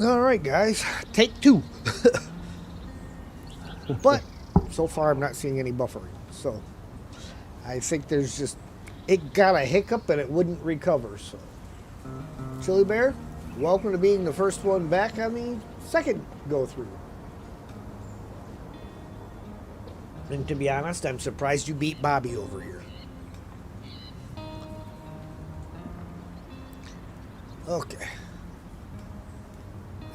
All right, guys, take two. But so far, I'm not seeing any buffering. So I think there's just it got a hiccup and it wouldn't recover. So Chili Bear, welcome to being the first one back on the second go through. And to be honest, I'm surprised you beat Bobby over here. Okay.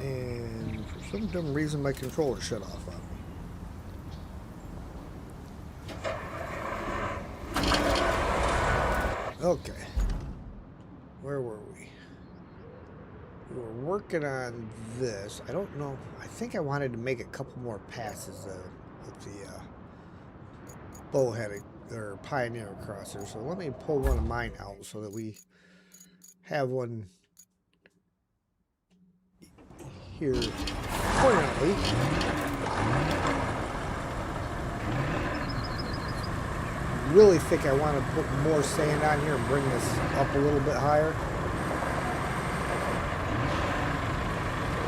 And for some dumb reason, my controller shut off on me. Okay. Where were we? We were working on this. I don't know. I think I wanted to make a couple more passes with the bowhead or pioneer crosser. So let me pull one of mine out so that we have one here permanently. Really think I want to put more sand on here and bring this up a little bit higher,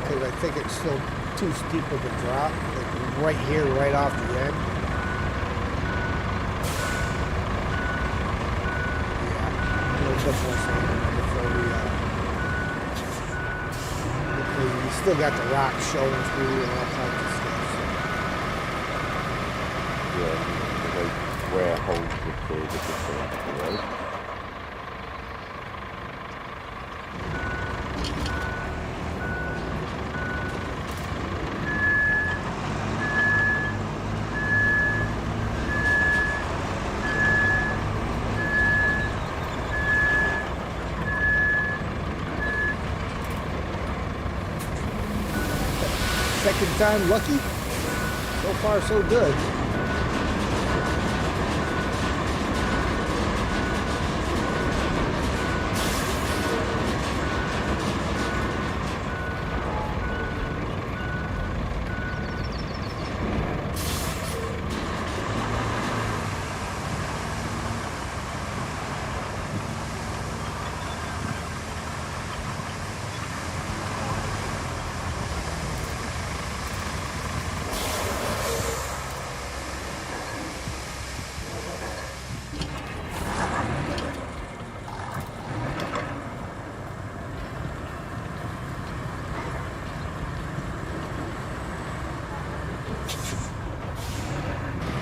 because I think it's still too steep of a drop, like right here, right off the end. Yeah, a little bit more sand before we still got the rock showing through and all kinds of stuff. So. Yeah, where holes would be the difference, right? Second time lucky. So far, so good.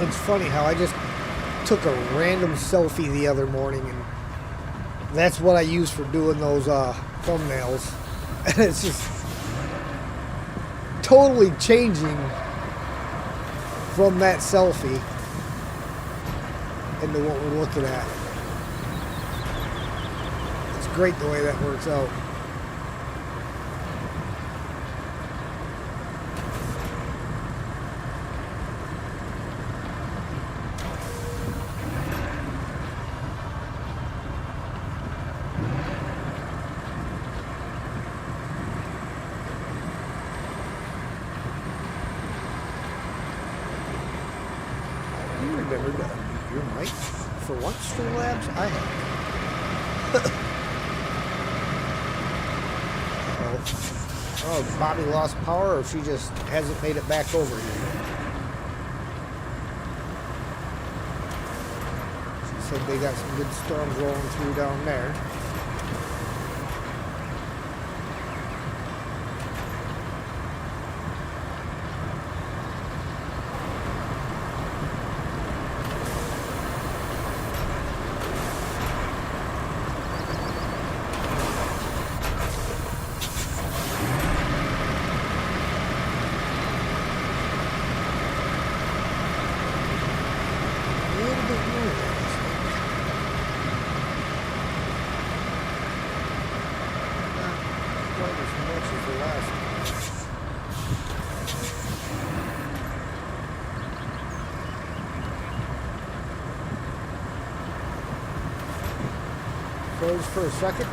It's funny how I just took a random selfie the other morning, and that's what I use for doing those thumbnails. And it's just totally changing from that selfie into what we're looking at. It's great the way that works out. Remember to unmute your mic for once, Streamlabs? I have. Oh, Bobby lost power, or she just hasn't made it back over here yet. She said they got some good storms rolling through down there. Froze for a second.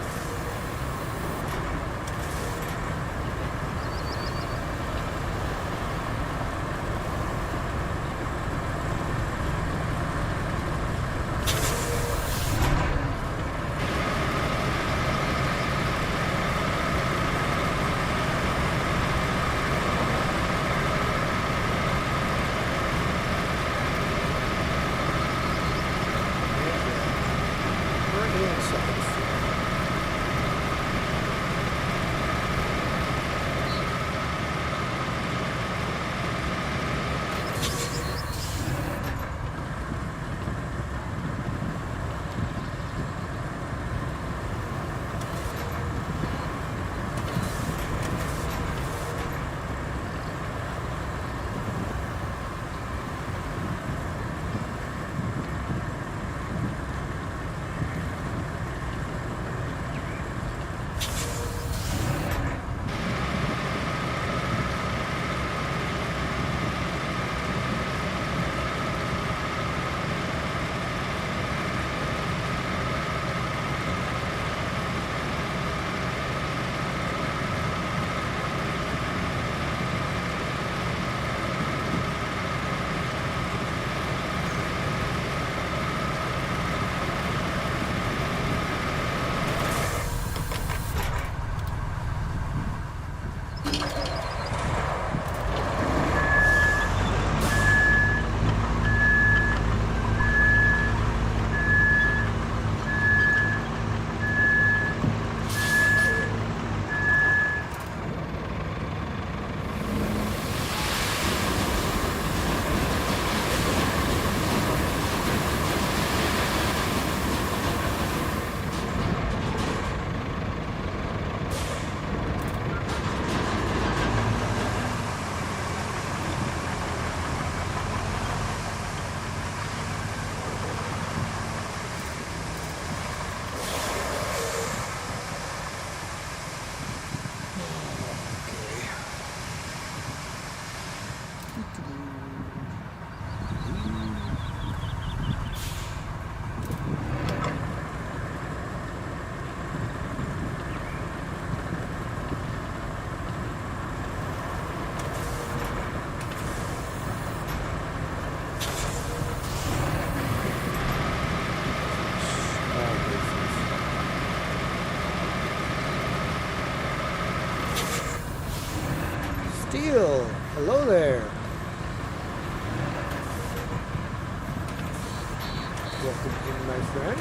Welcome in, my friend.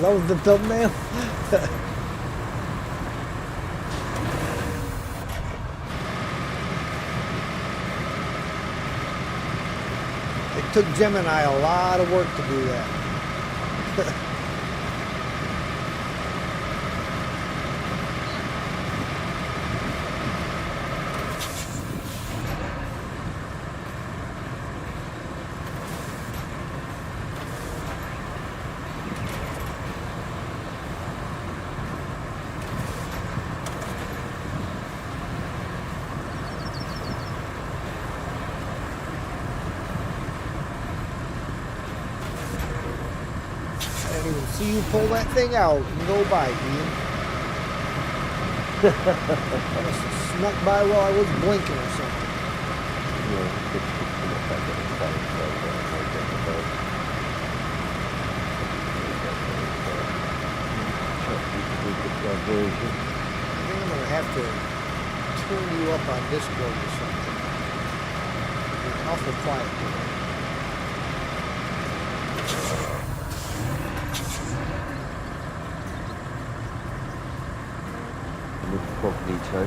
Love the thumbnail. It took Gemini a lot of work to do that. I didn't even see you pull that thing out and go by, Ian. I must have snuck by while I was blinking or something. I think I'm going to have to turn you up on Discord or something. You're awful quiet today. Incognito.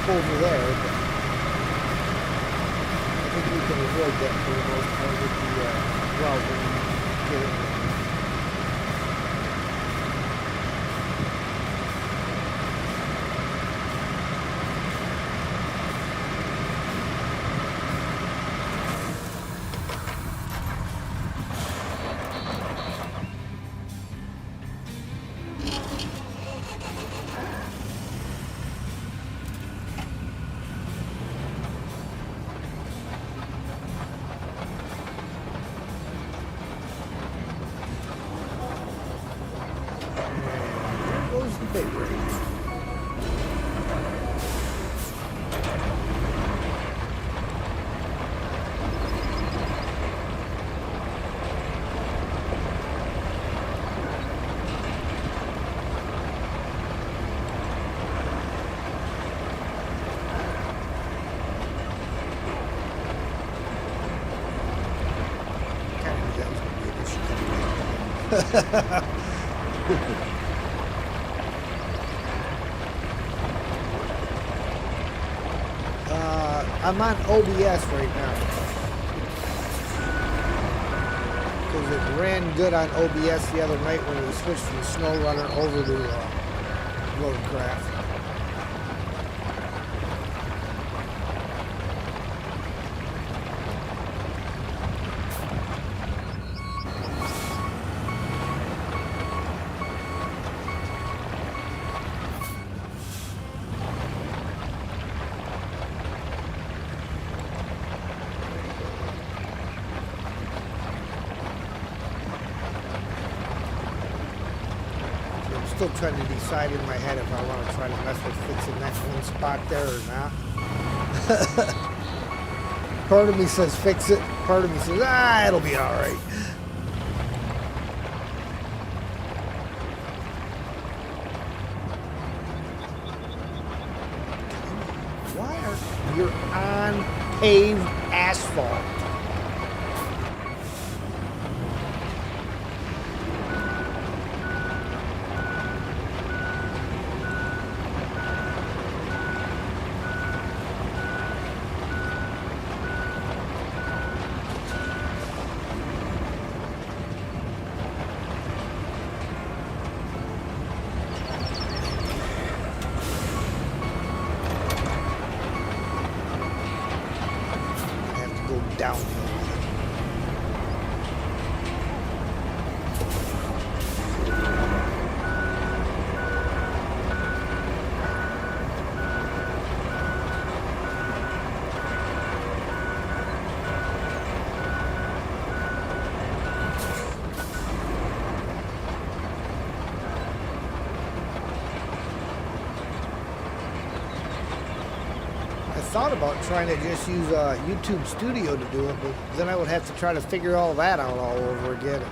Over there, but I think we can avoid that for the most part with the route when we get it. I'm on OBS right now because it ran good on OBS the other night when we switched from SnowRunner over to Roadcraft. still trying to decide in my head if I want to try to mess with fixing that one spot there or not. Part of me says fix it. Part of me says, it'll be all right. Why are you on paved asphalt? Downhill. I thought about trying to just use YouTube Studio to do it, but then I would have to try to figure all that out all over again.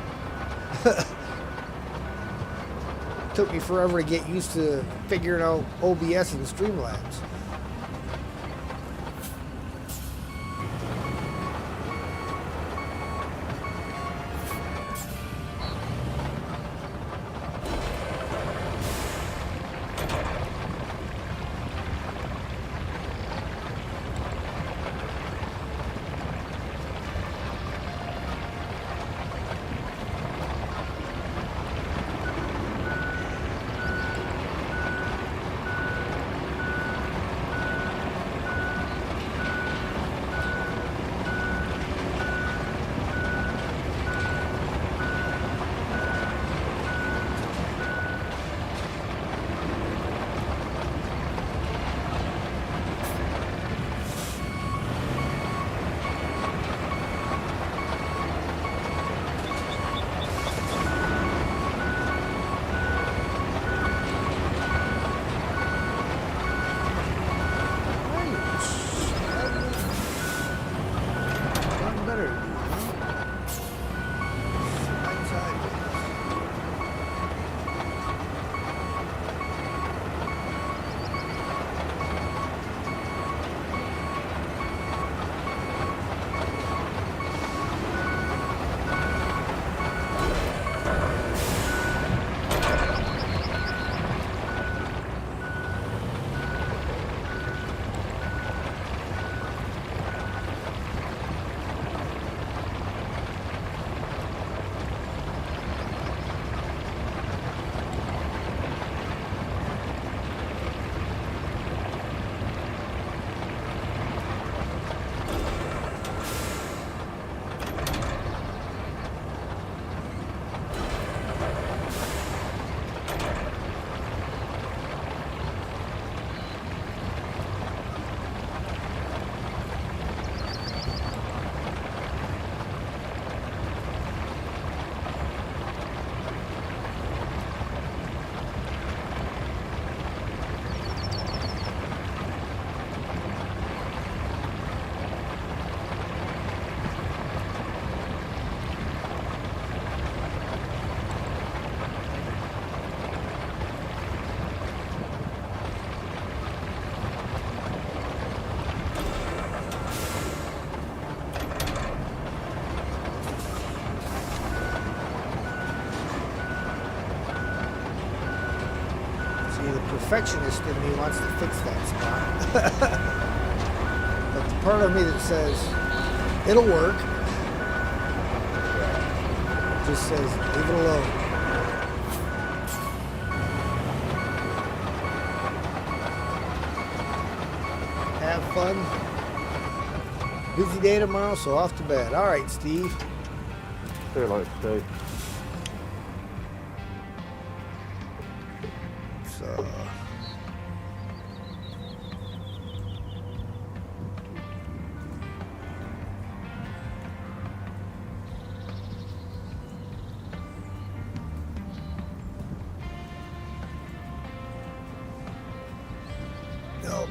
Took me forever to get used to figuring out OBS and Streamlabs. Perfectionist in me wants to fix that spot. But the part of me that says it'll work just says leave it alone. Have fun. Busy day tomorrow, so off to bed. All right, Steve. Feel like Steve. So.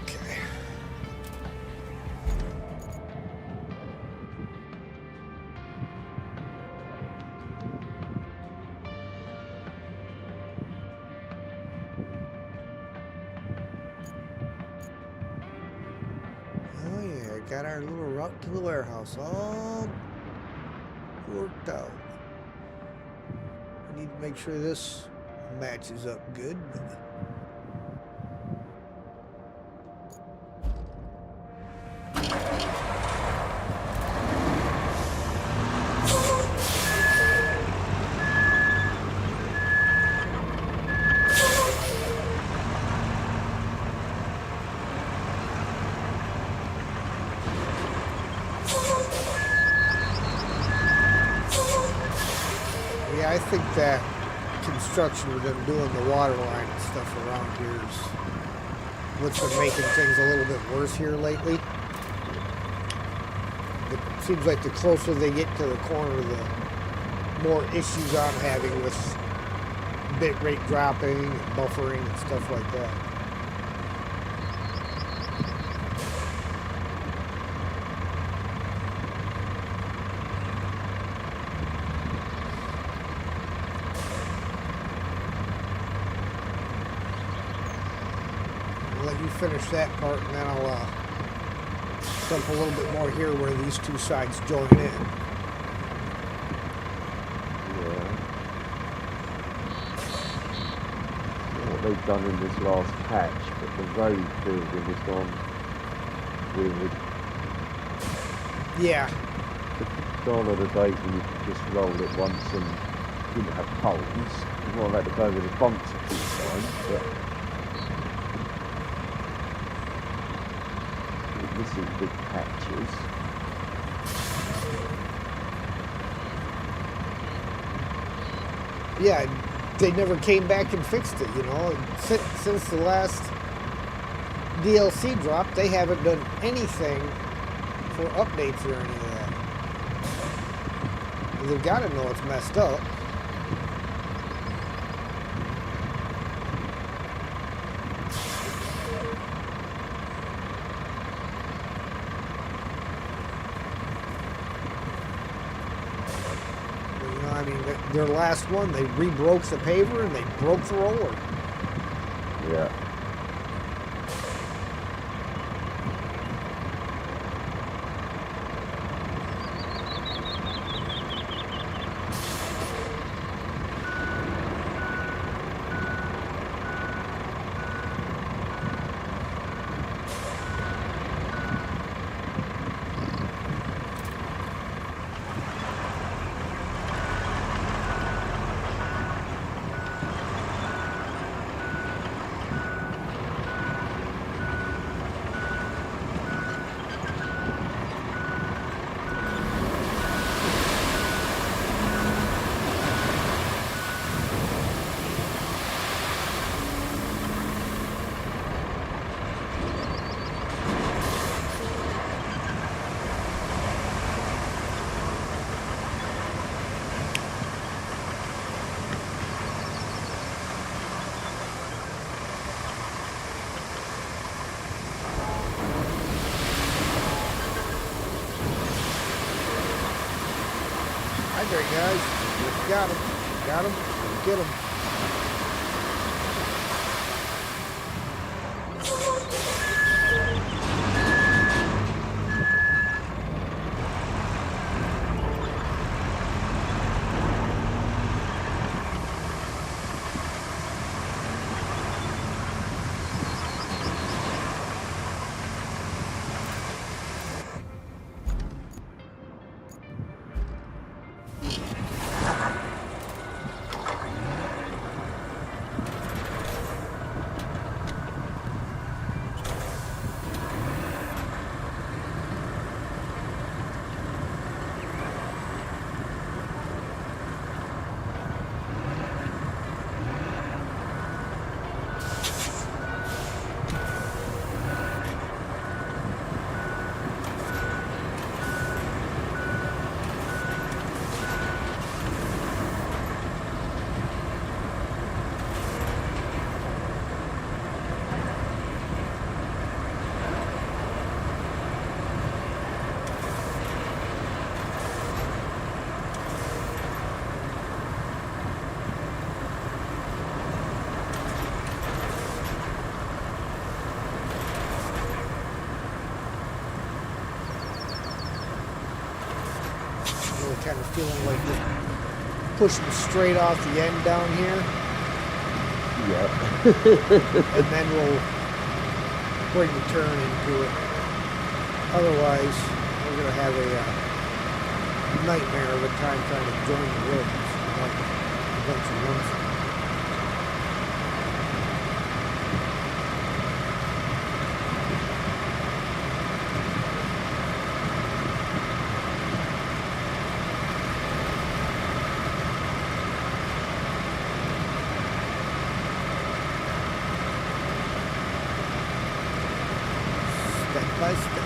Okay. Oh yeah, got our little route to the warehouse all worked out. We need to make sure this matches up good. Yeah, I think that construction with them doing the water line and stuff around here is what's been making things a little bit worse here lately. It seems like the closer they get to the corner, the more issues I'm having with bit rate dropping and buffering and stuff like that. I'll let you finish that part, and then I'll dump a little bit more here where these two sides join in. What they've done in this last patch, but the road building has gone weird. Yeah. Gone are the days when you could just roll it once and didn't have poles. You might have had to go with the bumps a few times, but this is big patches. Yeah, they never came back and fixed it, you know. Since the last DLC drop, they haven't done anything for updates or any of that. They've got to know it's messed up. You know, I mean, their last one, they re-broke the paver and they broke the roller. Yeah. There, guys. Got him. Got him. Get him. kind of feeling like just pushing straight off the end down here. Yeah. And then we'll bring the turn into it. Otherwise, we're going to have a nightmare of a time trying to join the roads. Like a bunch of ones. Step by step.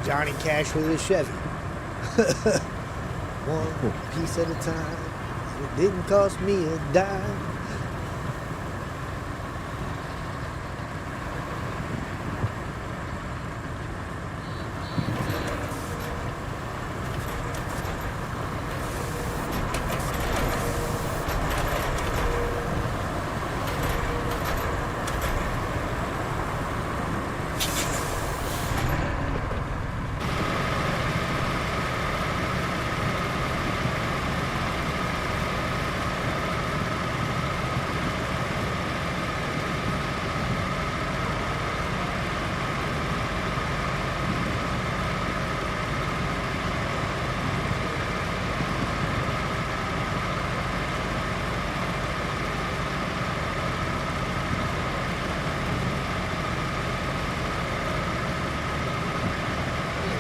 Johnny Cash with his Chevy. One piece at a time. It didn't cost me a dime.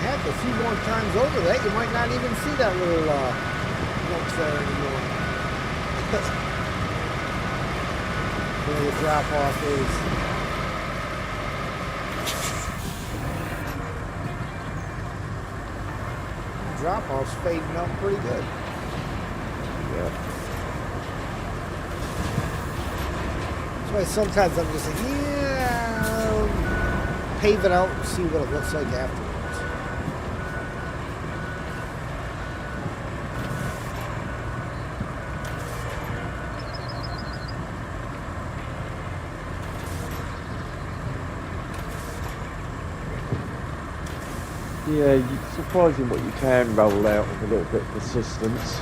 Heck, a few more times over that, you might not even see that little lumps there anymore. Where the drop off is. The drop off's fading up pretty good. Yeah. That's why sometimes I'm just like, yeah, I'll pave it out and see what it looks like afterwards. Yeah, it's surprising what you can roll out with a little bit of persistence.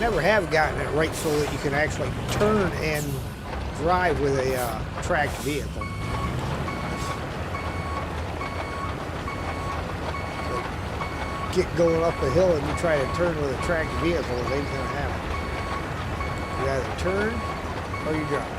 never have gotten it right so that you can actually turn and drive with a tracked vehicle. Like, get going up a hill and you try to turn with a tracked vehicle, it ain't gonna happen. You either turn or you drive.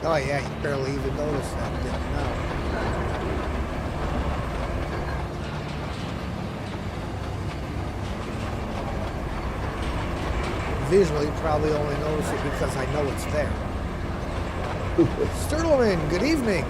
Oh yeah, you barely even noticed that, didn't you? Visually, probably only notice it because I know it's there. Sterling, good evening.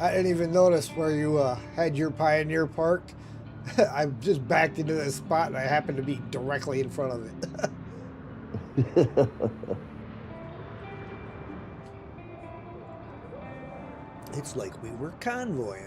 I didn't even notice where you had your Pioneer parked. I just backed into this spot and I happened to be directly in front of it. It's like we were convoying.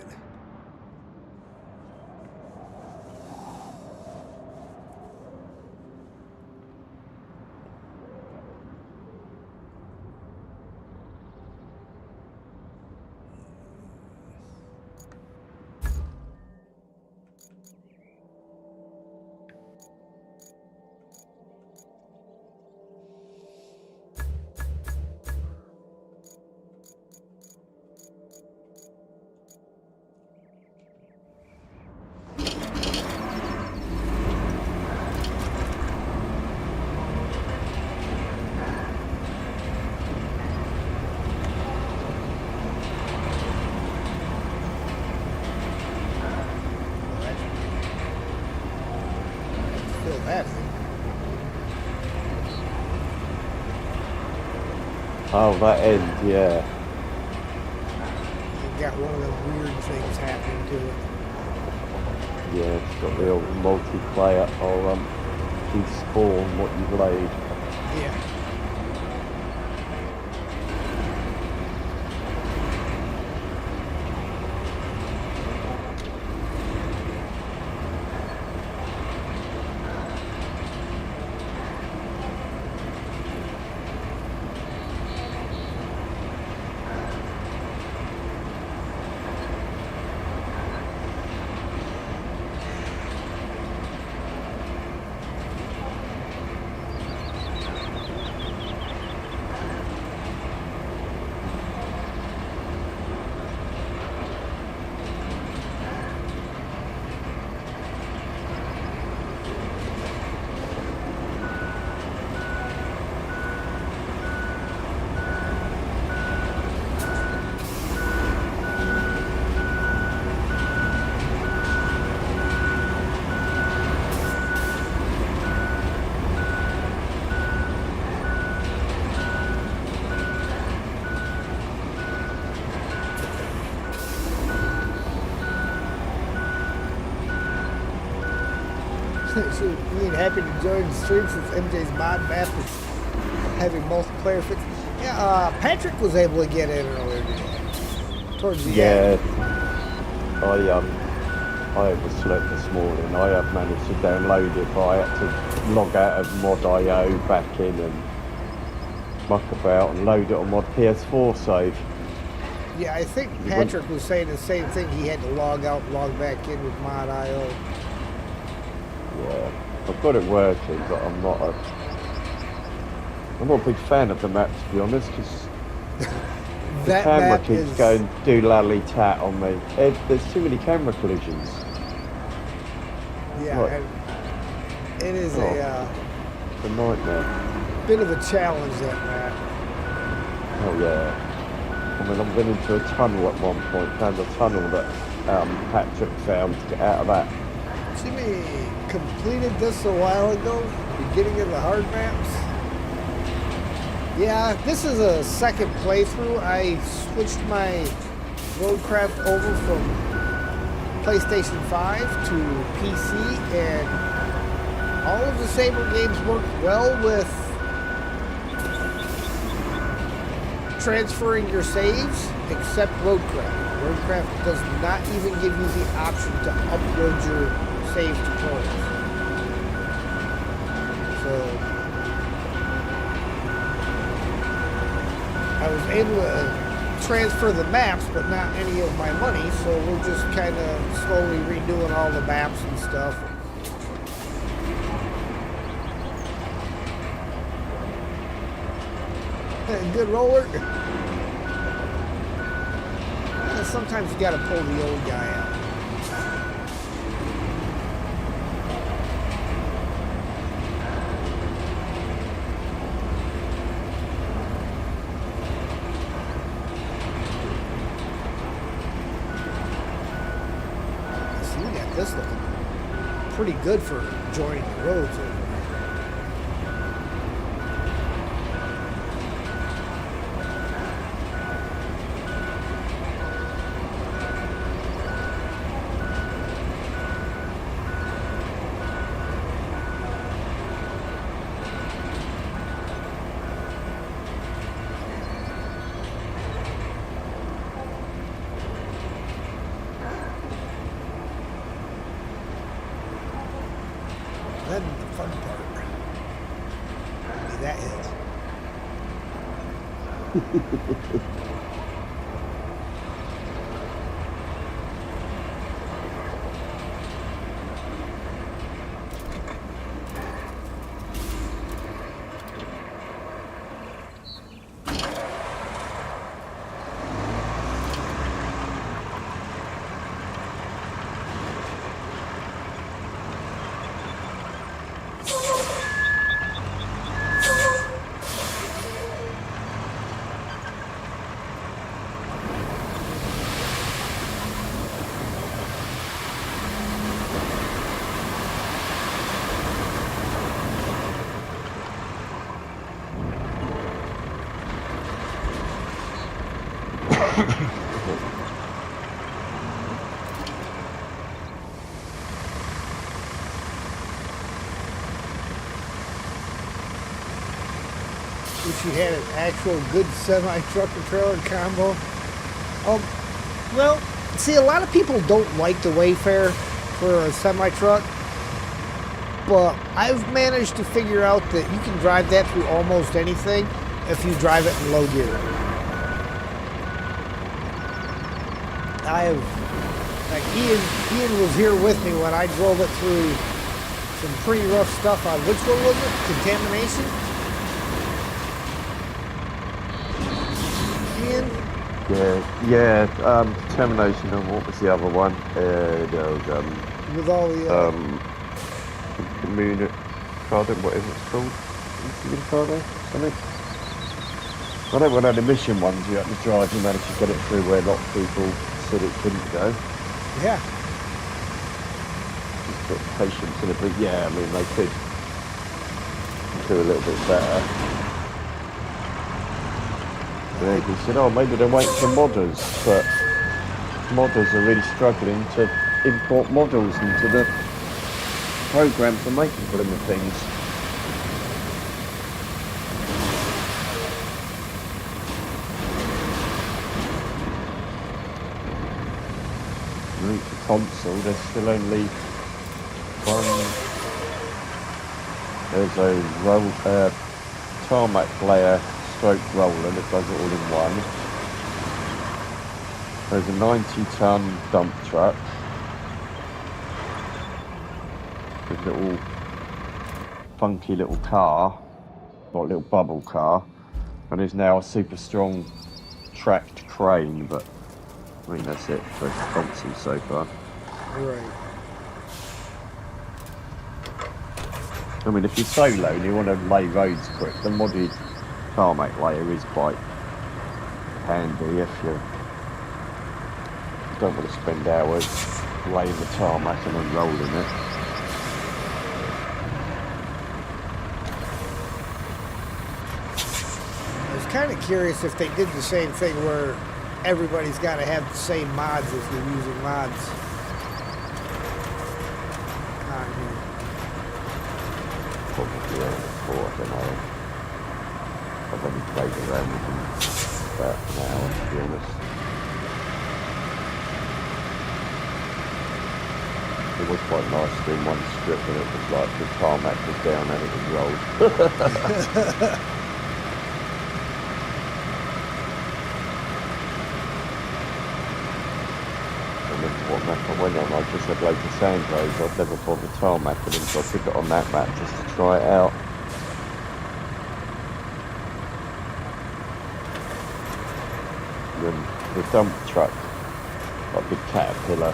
Oh, that end, yeah. You've got one of those weird things happening to it. Yeah, it's got the old multiplayer or despawn what you've laid. Yeah. So being happy to join the stream since MJ's mod map is having multiplayer fix. Yeah, Patrick was able to get in earlier today. Towards the end. I overslept this morning. I have managed to download it, but I had to log out of mod.io, back in and muck about and load it on my PS4 save. Yeah, I think Patrick was saying the same thing. He had to log out and log back in with mod.io. Yeah, I've got it working, but I'm not a big fan of the map, to be honest, because the camera keeps going doolally-tat on me. There's too many camera collisions. Yeah, like, it is a nightmare. Bit of a challenge, that map. Oh yeah. I mean, I went into a tunnel at one point, found a tunnel that Patrick found to get out of that. Jimmy completed this a while ago, beginning of the hard maps. Yeah, this is a second playthrough. I switched my Roadcraft over from PlayStation 5 to PC, and all of the Saber games work well with transferring your saves, except Roadcraft. Roadcraft does not even give you the option to upload your save tutorials. So I was able to transfer the maps, but not any of my money, so we're just kind of slowly redoing all the maps and stuff. Good roller. Sometimes you gotta pull the old guy out. So we got this looking pretty good for joining the roads over there. Then the fun part will be that hill. If you had an actual good semi-truck and trailer combo. Well, see, a lot of people don't like the Wayfarer for a semi-truck, but I've managed to figure out that you can drive that through almost anything if you drive it in low gear. Ian was here with me when I drove it through some pretty rough stuff on, which one was it? Contamination? Ian? Yeah, Contamination, and what was the other one? With all the... Communicado, whatever it's called. Communicado, something? I know when I had the mission ones, you had to drive, you managed to get it through where a lot of people said it couldn't go. Yeah. Just put patience in it, but yeah, I mean, they could do a little bit better. They said, oh, maybe they're waiting for modders, but modders are really struggling to import models into the programmed for making for them things. I think the console, there's still only one. There's a tarmac layer stroke roller that does it all in one. There's a 90-ton dump truck. There's a little funky little car, like a little bubble car. And there's now a super strong tracked crane, but I think that's it for the console so far. Right. I mean, if you're solo and you want to lay roads quick, the modded tarmac layer is quite handy if you don't want to spend hours laying the tarmac and then rolling it. I was kind of curious if they did the same thing where everybody's got to have the same mods if you're using mods on here. Probably on the 4, I don't know. I've only played around with them about an hour, to be honest. It was quite nice doing one strip and it was like the tarmac was down and it was rolled. What map I went on, I just had loads of sand roads. I'd never bothered tarmacking them, so I took it on that map just to try it out. And then the dump truck, like a big Caterpillar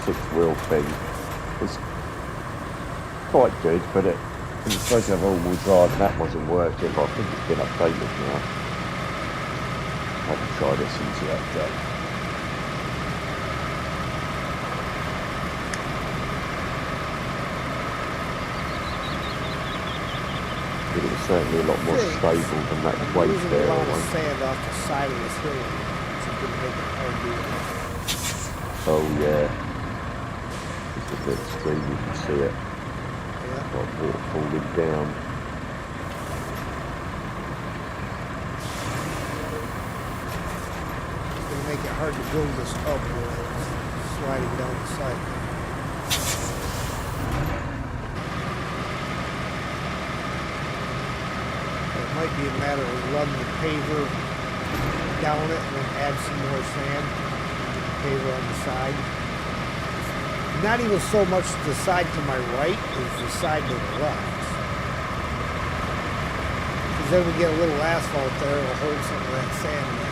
6-wheel thing, was quite good, but it was supposed to have all-wheel drive and that wasn't working, but I think it's been updated now. I haven't tried it since the update. It was certainly a lot more stable than that weight there. A lot of sand off the side of this hill, so it make it hard to do it. Oh yeah, it's a bit extreme. You can see it. Yeah. Like water falling down. It's going to make it hard to build this up where it's sliding down the side. Might be a matter of running the paver down it and then add some more sand to the paver on the side. Not even so much the side to my right as the side to the left. Because then we get a little asphalt there, it'll hold some of that sand there.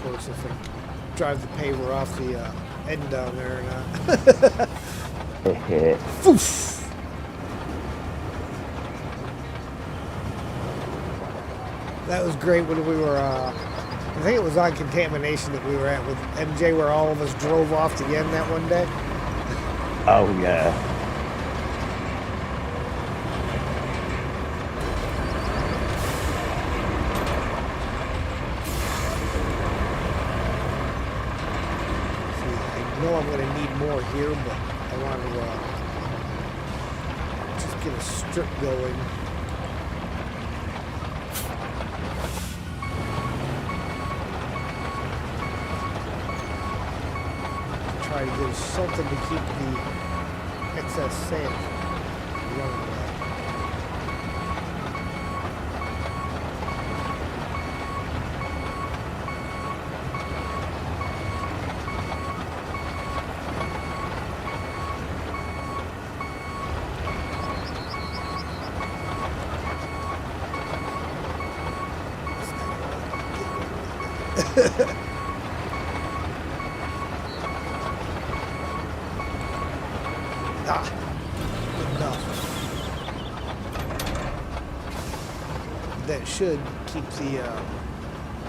Works if I drive the paver off the end down there or not. Foof! That was great when we were, I think it was on Contamination that we were at with MJ where all of us drove off to end that one day. Oh yeah. I'm going to need more here, but I want to just get a strip going. Try to get something to keep the excess sand running. that should keep the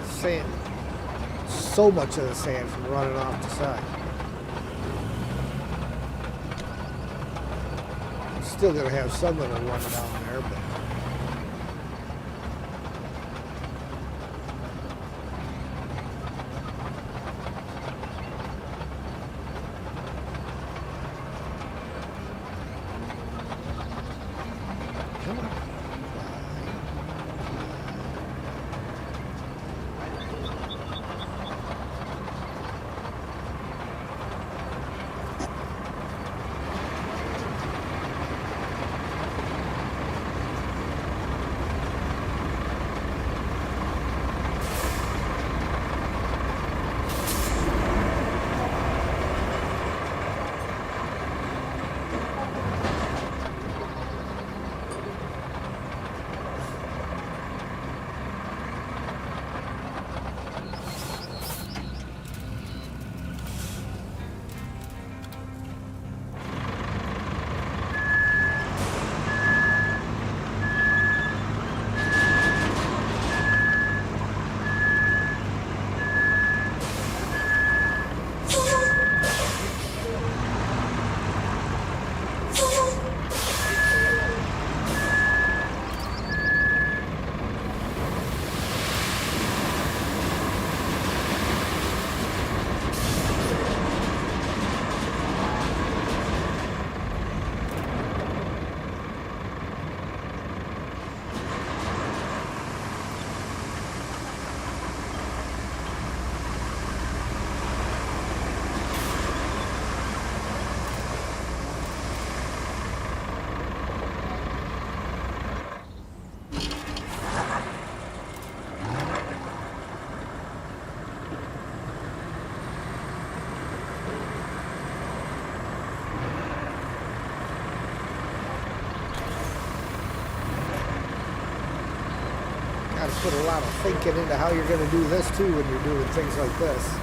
sand, so much of the sand from running off the side. Still gonna have some that'll run down there, but come on. Got to put a lot of thinking into how you're going to do this too when you're doing things like this.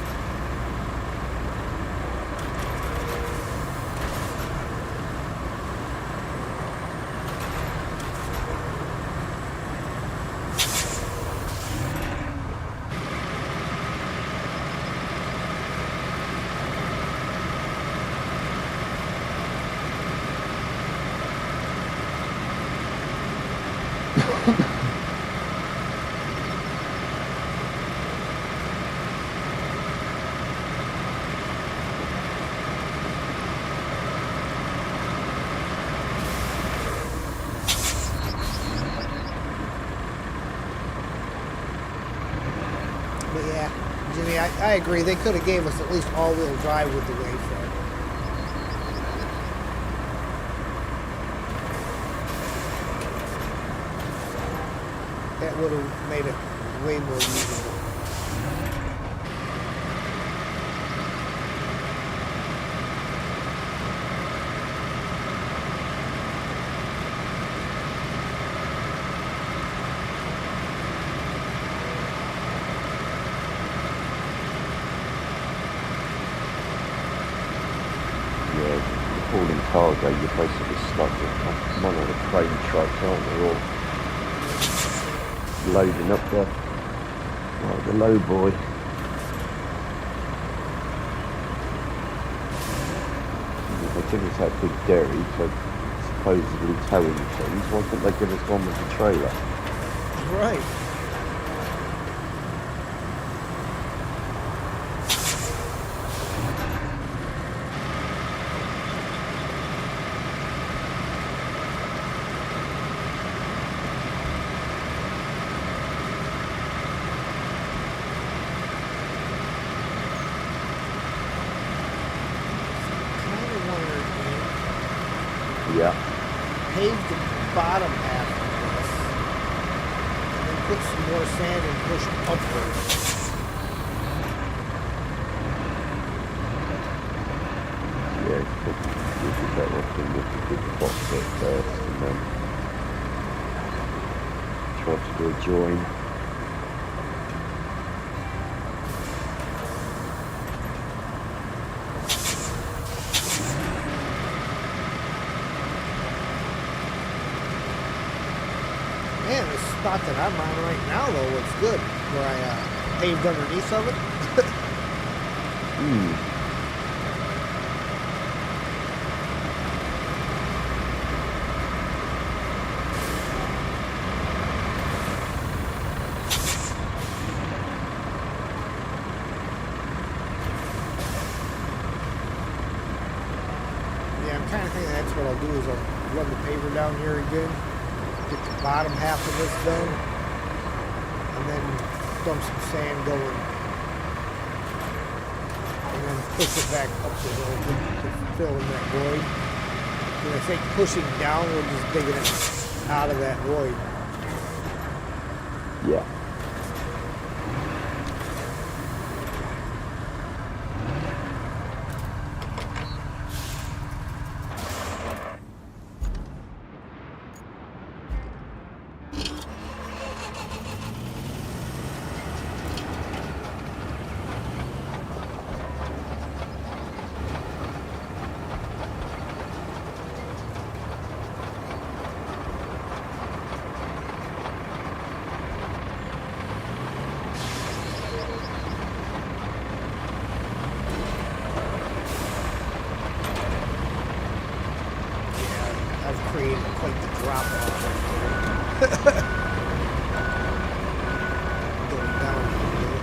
But yeah, Jimmy, I agree. They could have gave us at least all-wheel drive with the Wayfarer. That would have made it way more usable. Hauling cargo, you're basically stuck with one of the crane trucks, aren't they, all loading up the low boy. They give us that big dairy for supposedly towing things. Why couldn't they give us one with a trailer? Right. Yeah. Pave the bottom half of this, and then put some more sand and push upward. Yeah, you'd be better off to look at the box bit first and then try to do a join. Man, this spot that I'm on right now, though, looks good. Where I paved underneath of it. Yeah, I'm kind of thinking that's what I'll do is I'll run the paver down here again, get the bottom half of this done, and then dump some sand going, and then push it back up the hill to fill in that void. And I think pushing down will just digging it out of that void. Yeah. I've created quite the drop off right there. Going down here.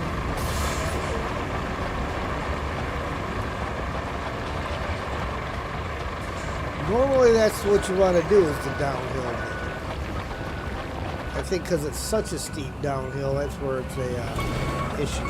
Normally that's what you want to do is the downhill. I think because it's such a steep downhill, that's where it's a issue.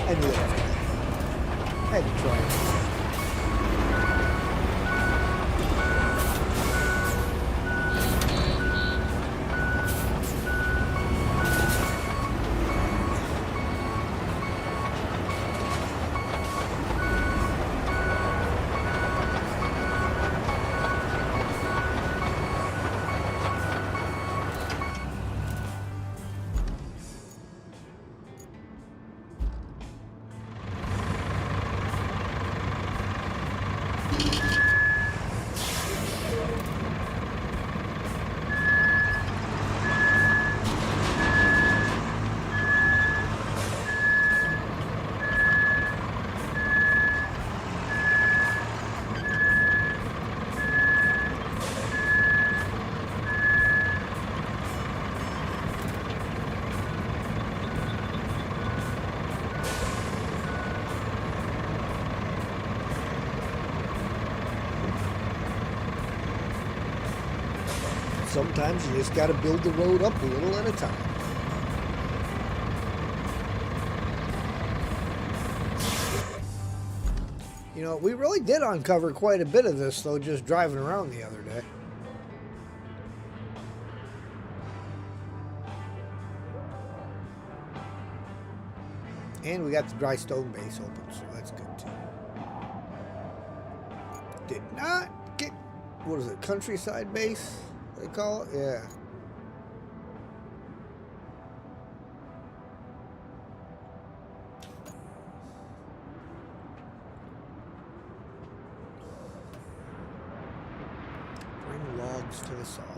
I knew that. I had to try it. Sometimes you just got to build the road up a little at a time. You know, we really did uncover quite a bit of this, though, just driving around the other day. And we got the dry stone base open, so that's good, too. Did not get, what is it, countryside base, they call it? Yeah. Bring logs to the sawmill.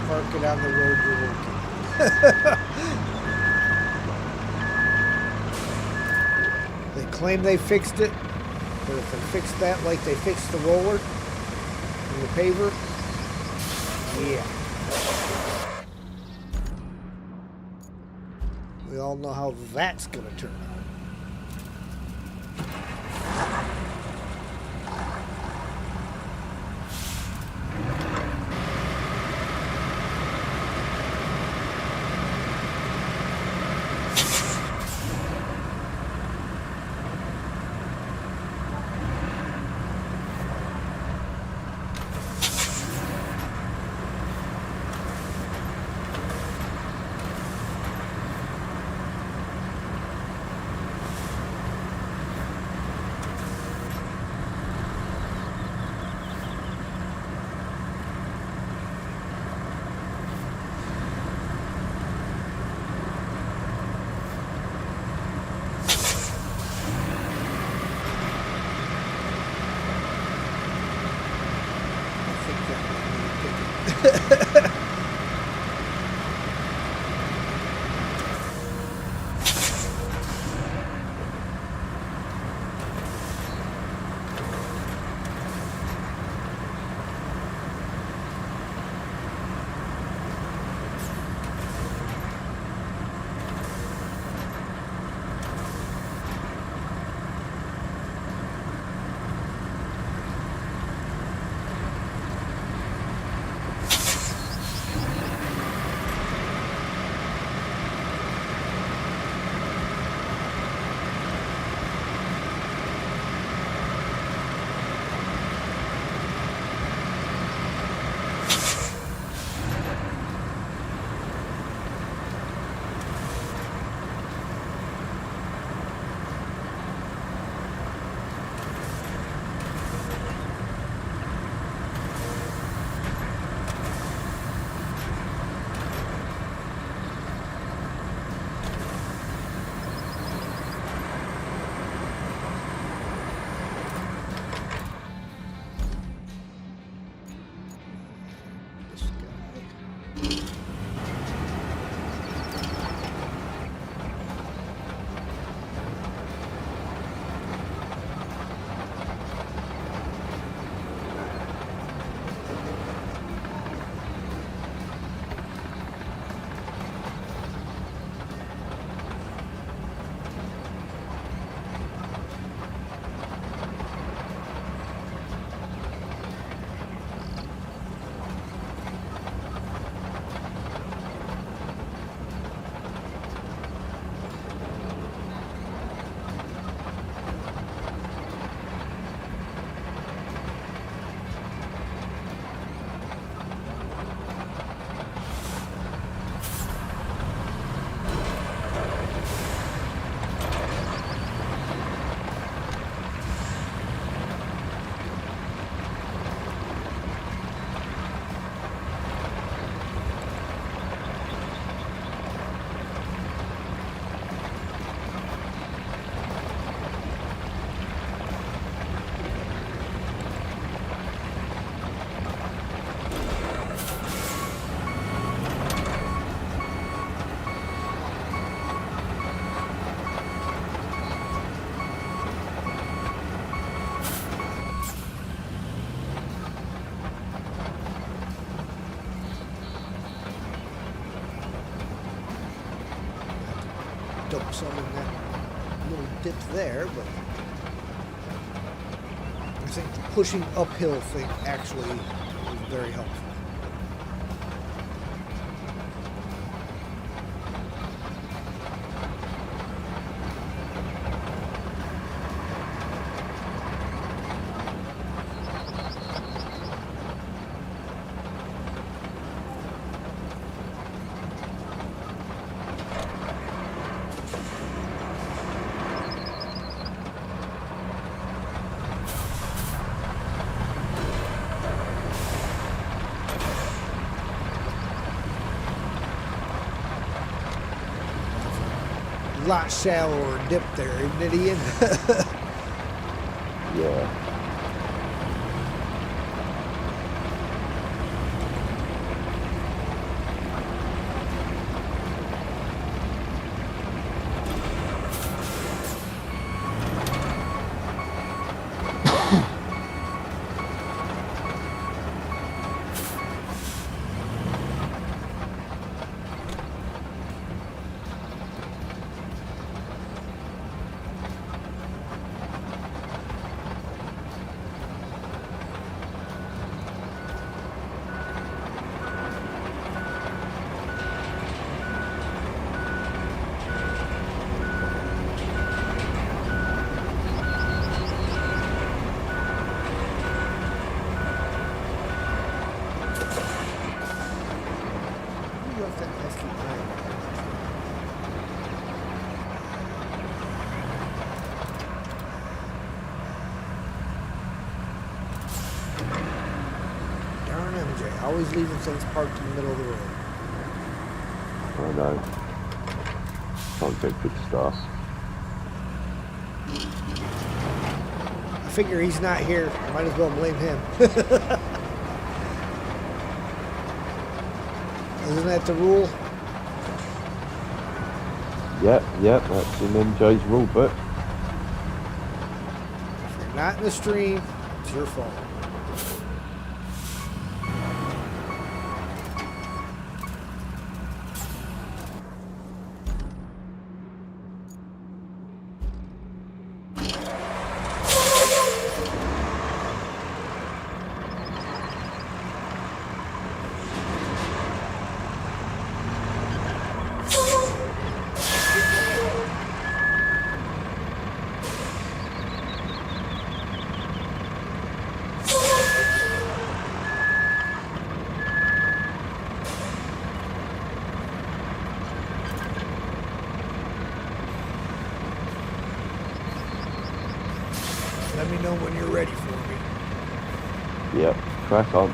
Park it on the road you're working. They claim they fixed it, but if they fixed that like they fixed the roller and the paver, yeah. We all know how that's going to turn out. dip there, but I think the pushing uphill thing actually is very helpful. Lot shallower dip there, isn't it, Ian? Yeah. Always leaving things parked in the middle of the road. I know. Can't get good stuff. I figure he's not here. Might as well blame him. Isn't that the rule? Yep, that's in MJ's rule book. If you're not in the stream, it's your fault. Let me know when you're ready for me. Yep, crack on.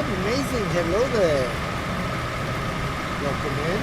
Amazing, hello there. Welcome in.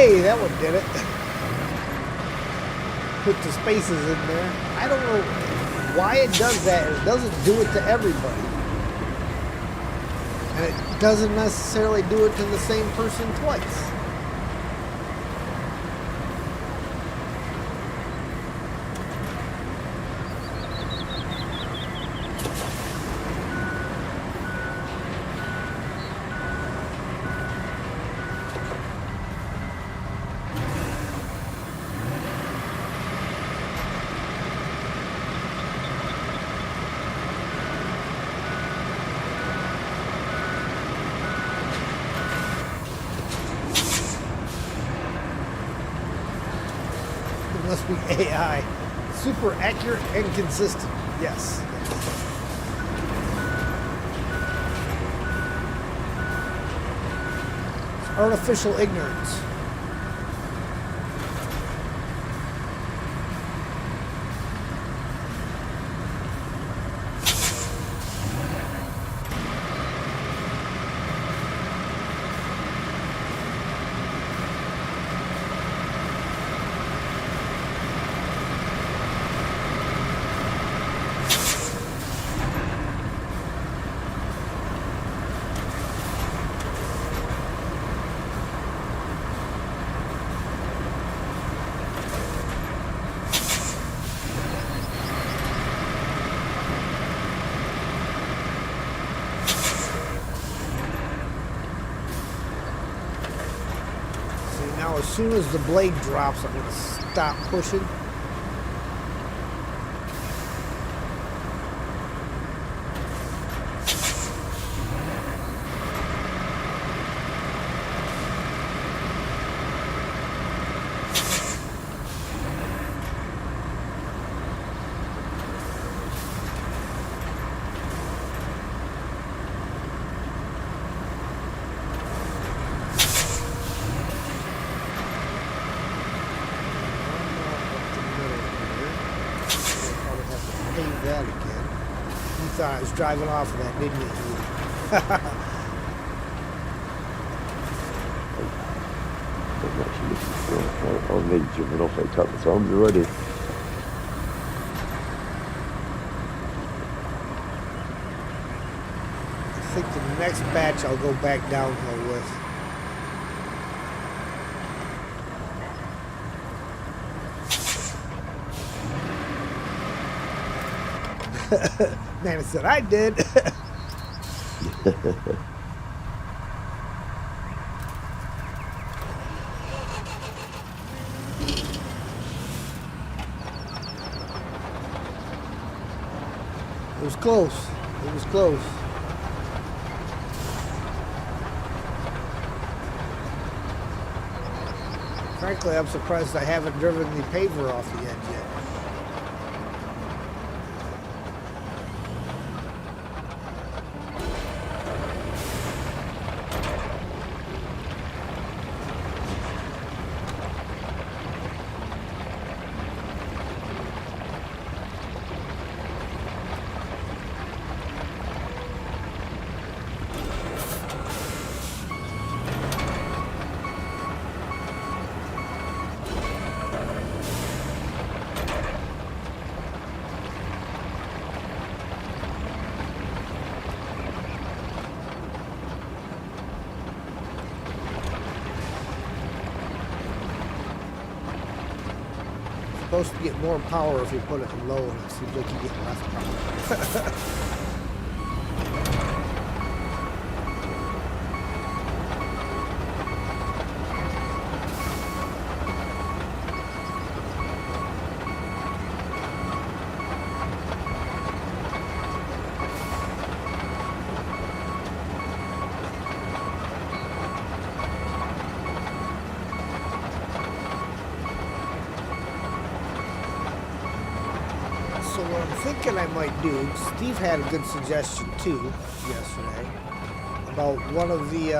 Hey, that one did it. Put the spaces in there. I don't know why it does that. It doesn't do it to everybody. And it doesn't necessarily do it to the same person twice. Must be AI. Super accurate and consistent. Yes. It's artificial ignorance. Now, as soon as the blade drops, I'm going to stop pushing. That again. You thought I was driving off of that, didn't you? I'm actually looking for. I'll need jumping off it a couple of times already. I think the next batch I'll go back downhill with. Man, I said I did. It was close. It was close. Frankly, I'm surprised I haven't driven the paver off the edge yet. Supposed to get more power if you put it in low, and it seems like you get less power. So what I'm thinking I might do, Steve had a good suggestion too yesterday about one of the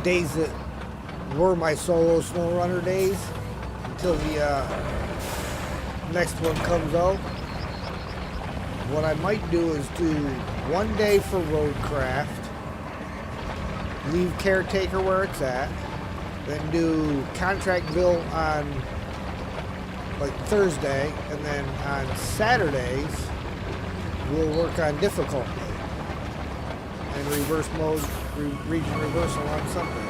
days that were my solo snow runner days until the next one comes out. What I might do is do one day for Roadcraft, leave Caretaker where it's at, then do contract bill on like Thursday, and then on Saturdays we'll work on difficult mode and reverse mode, region reversal on Sunday.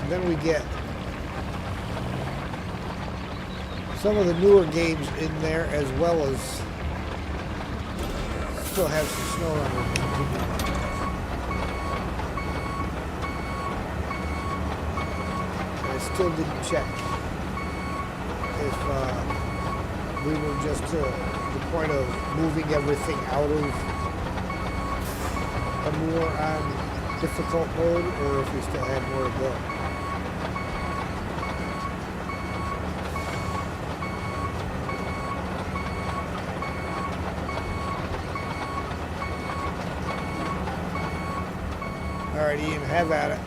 Then we get some of the newer games in there, as well as still have some snow on them. I still didn't check if we were just to the point of moving everything out of a more on difficult mode, or if we still had more to go. Alright, Ian, have at it.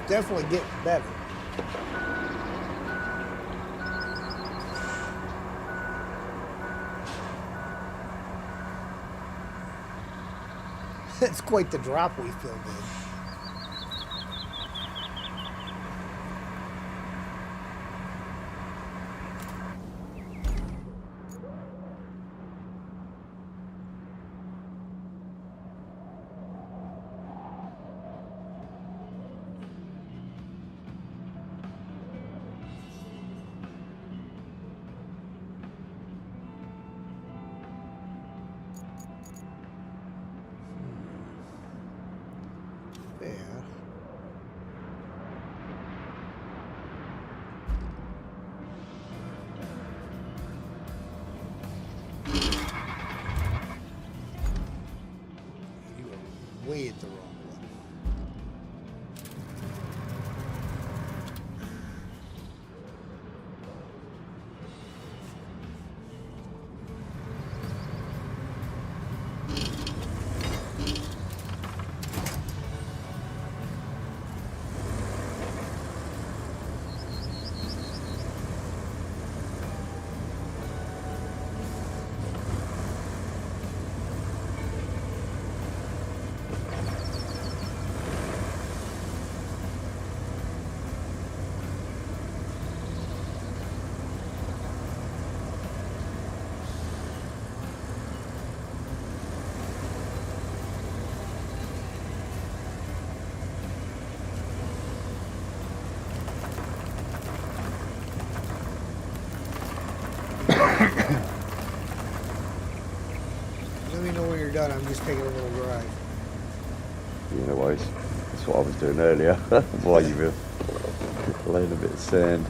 Definitely getting better. It's quite the drop we filled in. Way at the wrong one. Let me know when you're done. I'm just taking a little drive. Yeah, no worries. That's what I was doing earlier while you were laying a bit of sand.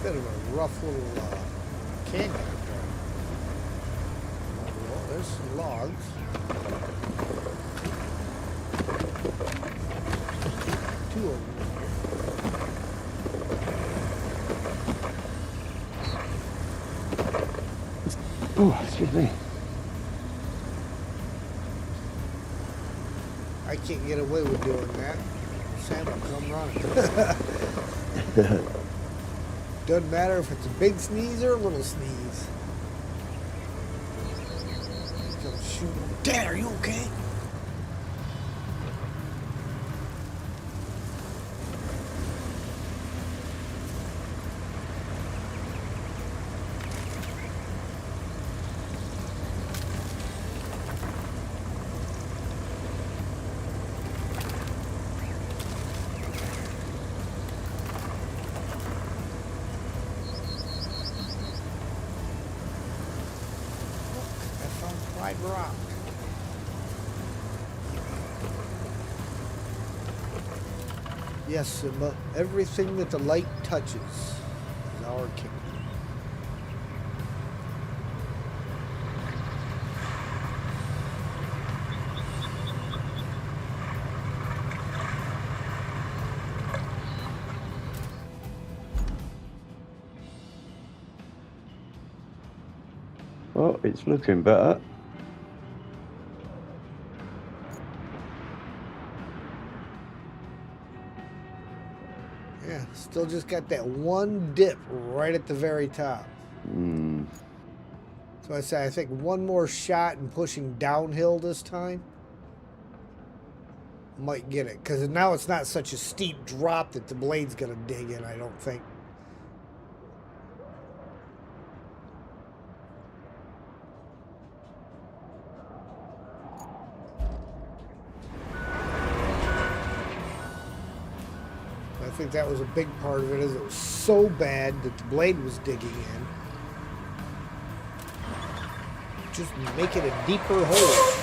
Bit of a rough little canyon up there. Well, there's some logs. two of them in here. Oh, excuse me. I can't get away with doing that. Sam will come running. Doesn't matter if it's a big sneeze or a little sneeze. He's gonna shoot him. Dad, are you okay? Rock. Yes, Simba. Everything that the light touches is our kingdom. Well, it's looking better. Yeah, still just got that one dip right at the very top. So I say I think one more shot and pushing downhill this time might get it. Because now it's not such a steep drop that the blade's going to dig in, I don't think. I think that was a big part of it, is it was so bad that the blade was digging in. Just make it a deeper hole.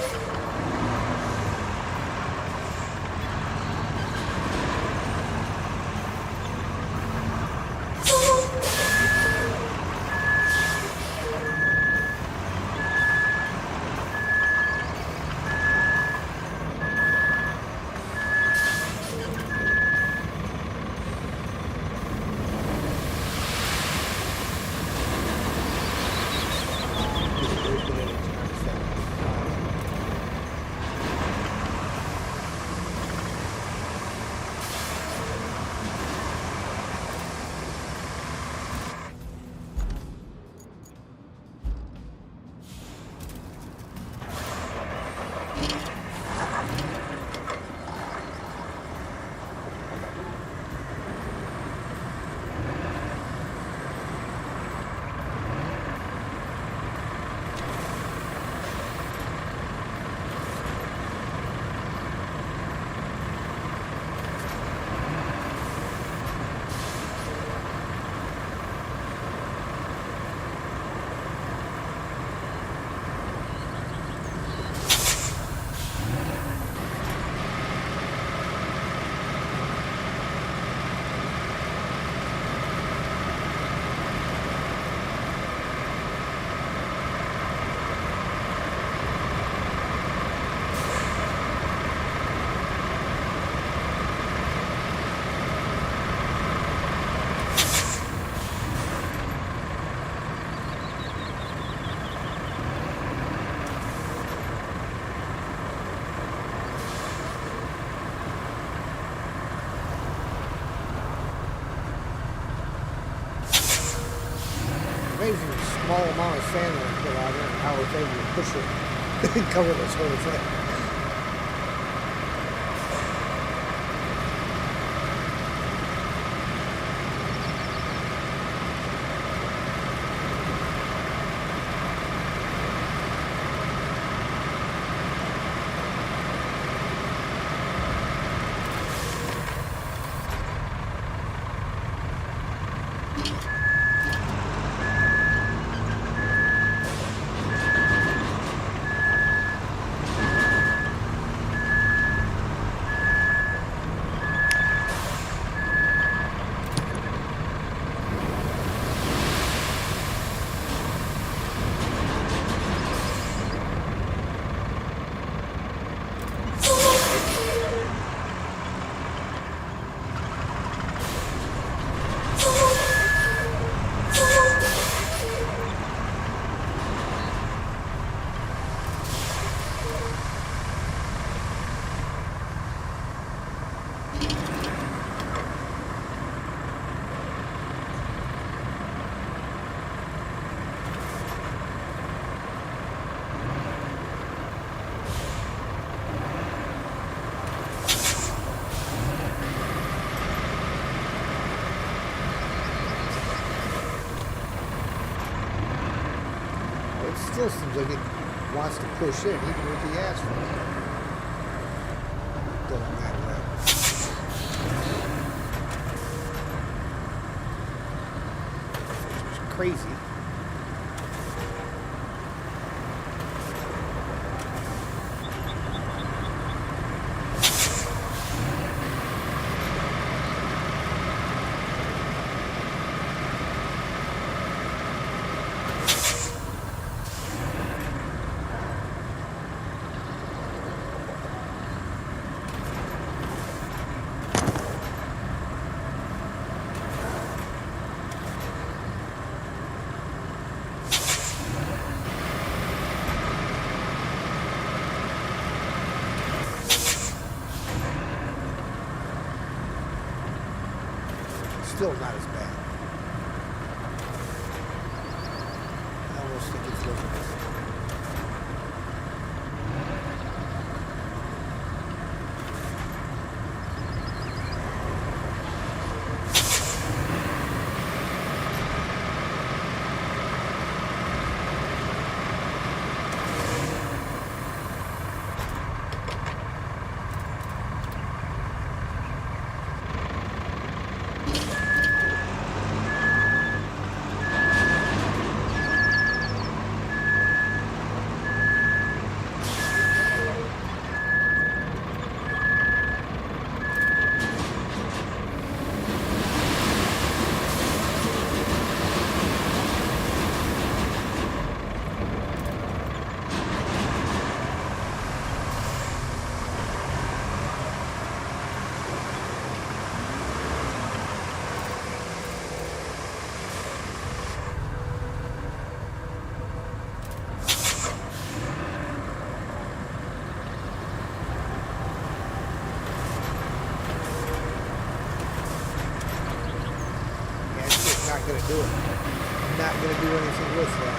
Amazing small amount of sand that I put out there and how it's able to push it and cover this whole thing. it still seems like it wants to push in, even with the asphalt. Doesn't matter that. It's crazy. Still not as bad. I almost think it's livable. Not going to do it. I'm not going to do anything with that.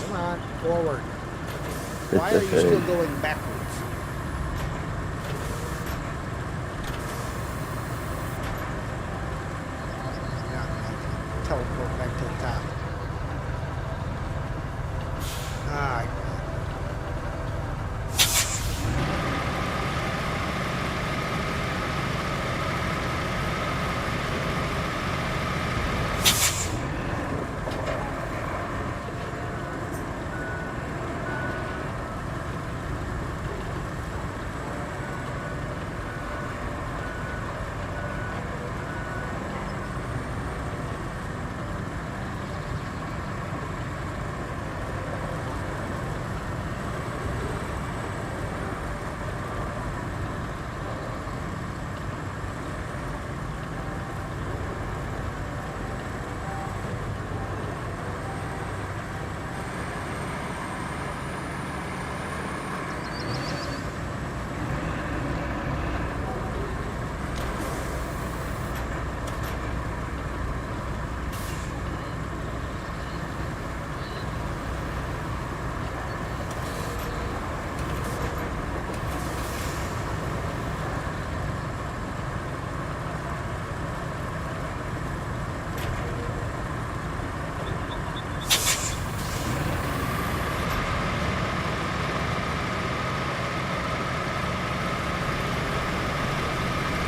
Come on, forward. Why are you still going backwards? Yeah, teleport back to the top. Ah,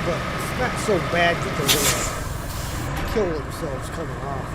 but it's not so bad that they're going to kill themselves coming off.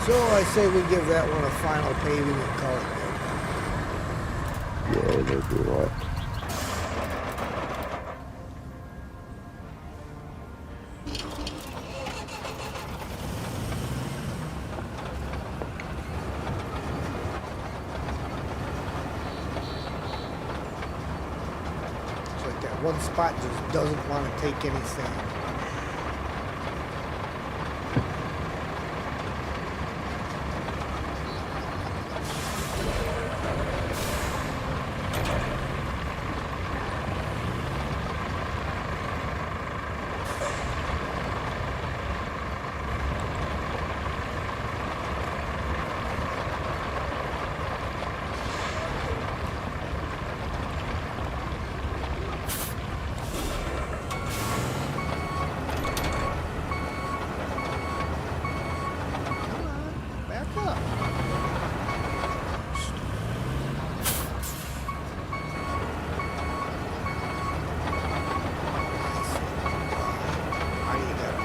So I say we give that one a final paving and call it Yeah, that'd be right. It's like that one spot just doesn't want to take any sand. Back up. How you got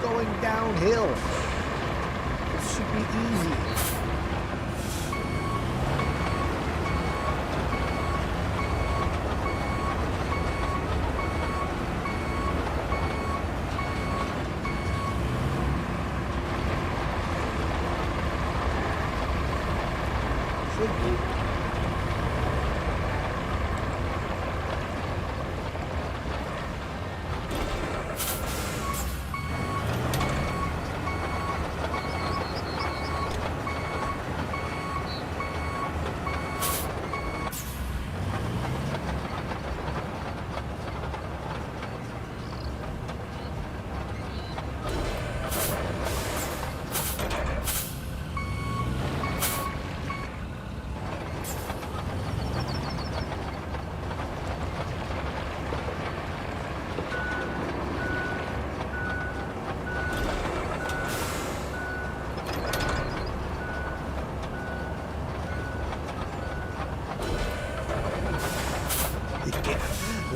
going downhill? This should be easy. Should be.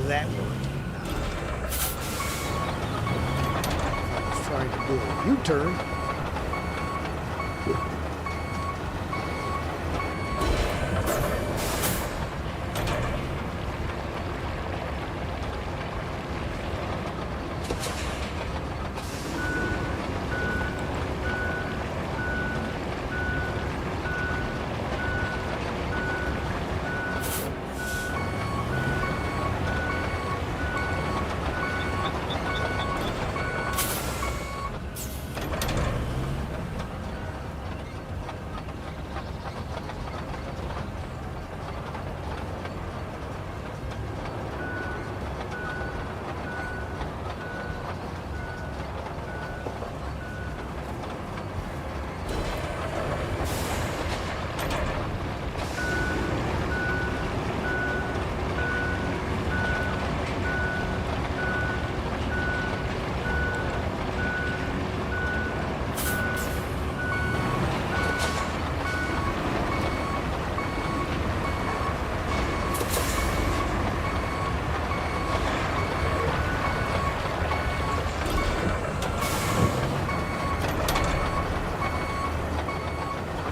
That worked. I was trying to do a U-turn.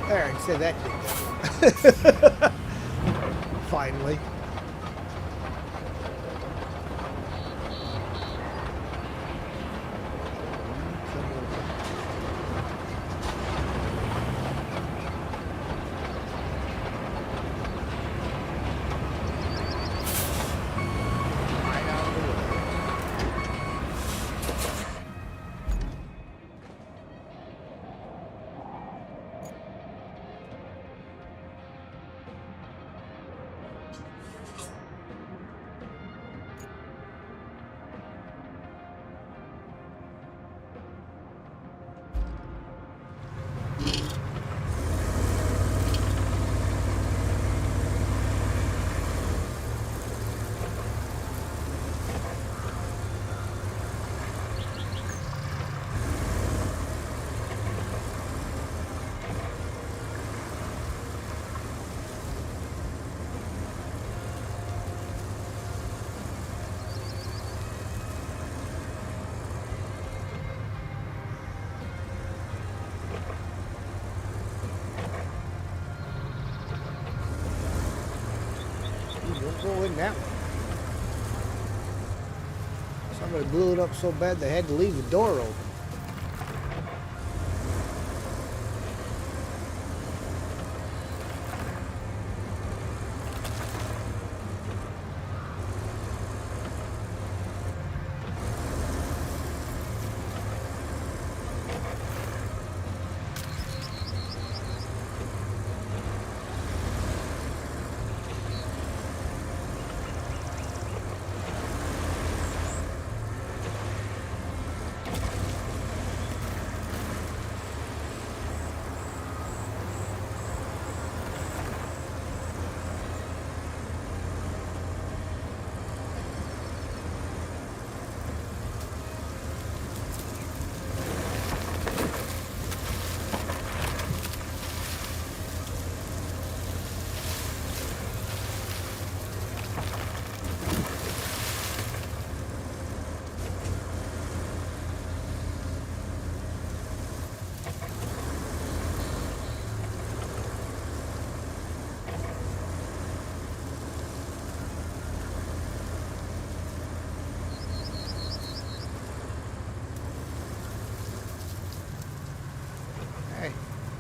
There, I said that did that. Finally. go in that one. Somebody blew it up so bad they had to leave the door open.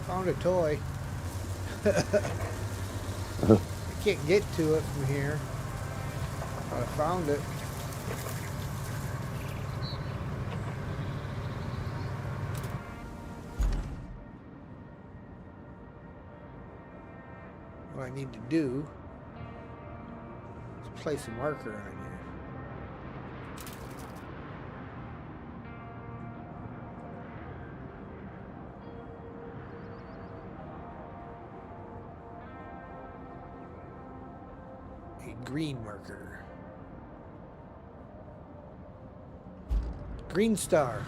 Found a toy. I can't get to it from here. But I found it. What I need to do is place a marker on here. Green marker. Green star.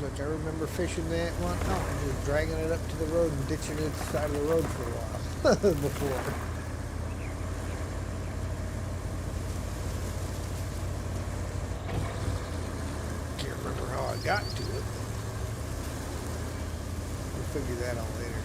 Like I remember fishing that one out and just dragging it up to the road and ditching it to the side of the road for a while before. Can't remember how I got to it. We'll figure that out later.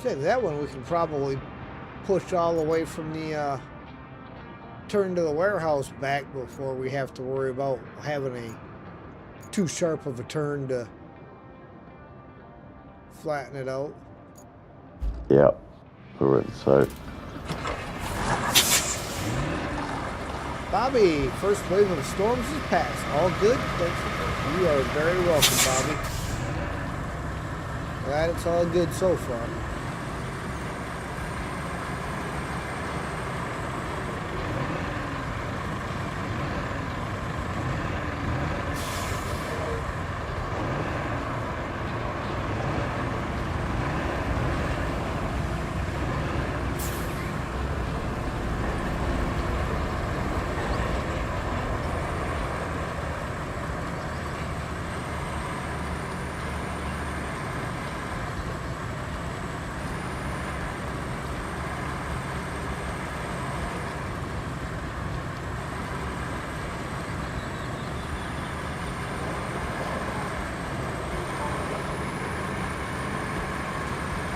Say that one we can probably push all the way from the turn to the warehouse back before we have to worry about having a too sharp of a turn to flatten it out. Yeah, correct. So, Bobby, first wave of storms is past. All good? Thanks. You are very welcome, Bobby. Glad it's all good so far.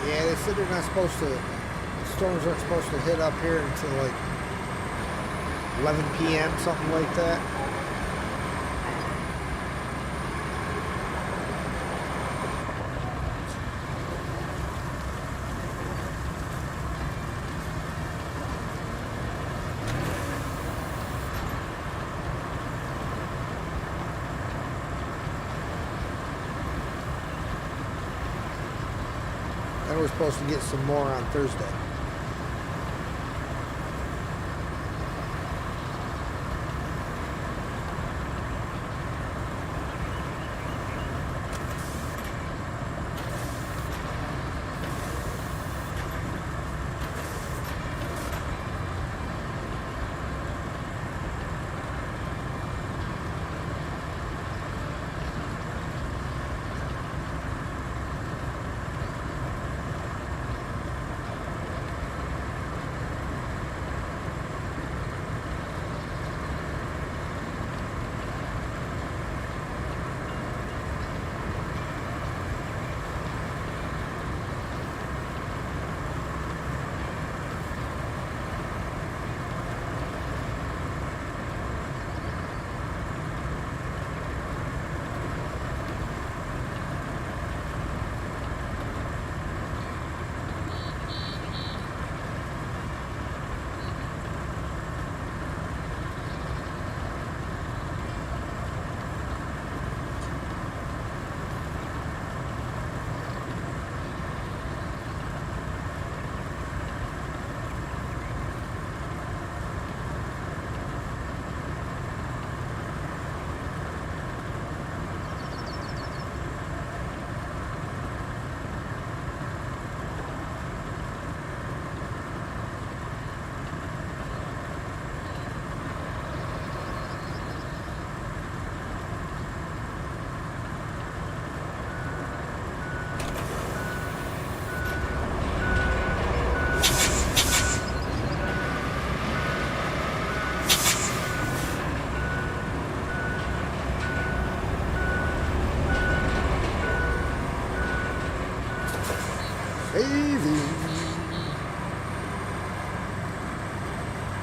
Yeah, they said they're not supposed to, the storms aren't supposed to hit up here until like 11 p.m., something like that. And we're supposed to get some more on Thursday.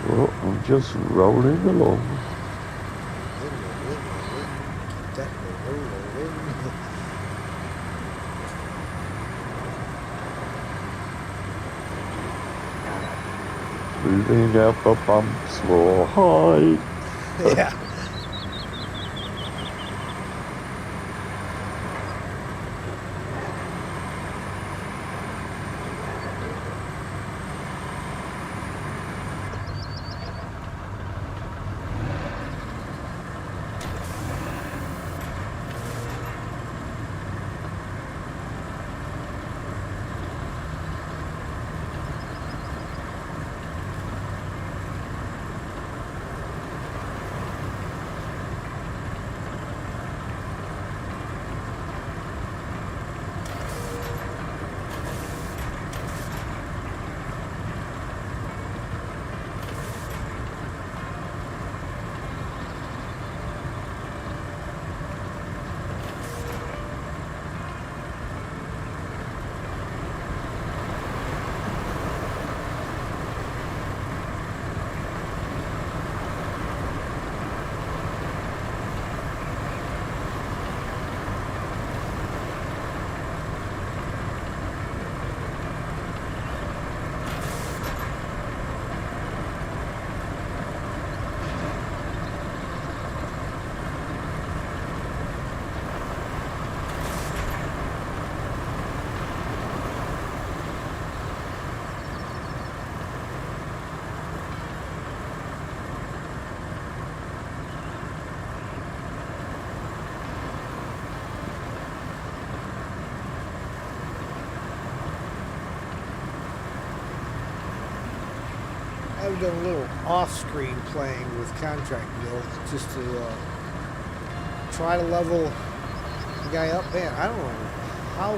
well, I'm just rolling along. Moving up a bumps more high. Yeah. I've done a little off-screen playing with contract build just to try to level the guy up. Man, I don't know how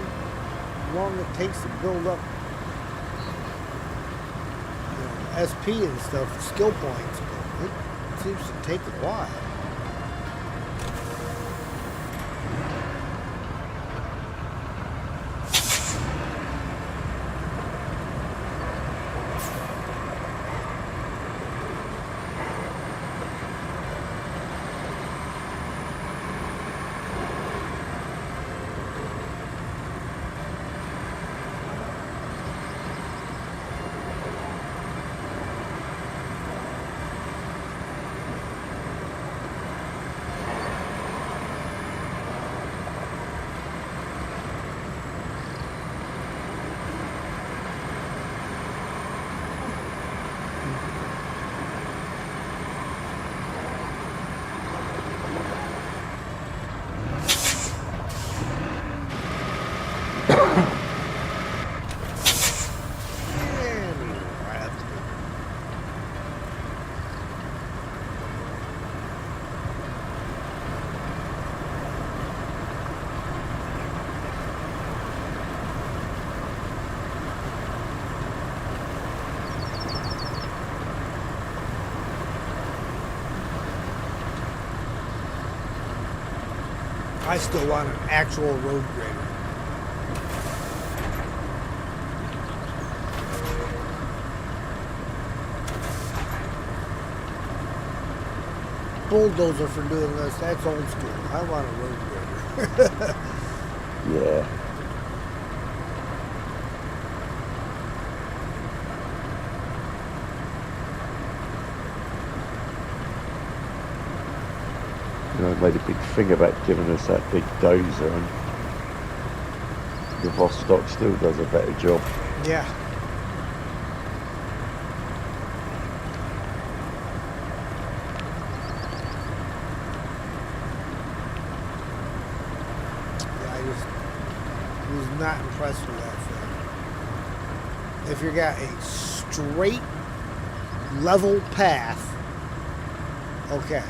long it takes to build up, SP and stuff, skill points, but it seems to take a while. I still want an actual road grader. Bulldozer for doing this, that's old school. I want a road grader. Yeah. I made a big thing about giving us that big dozer, and the Vostok still does a better job. Yeah. I was not impressed with that thing. If you got a straight, level path, okay.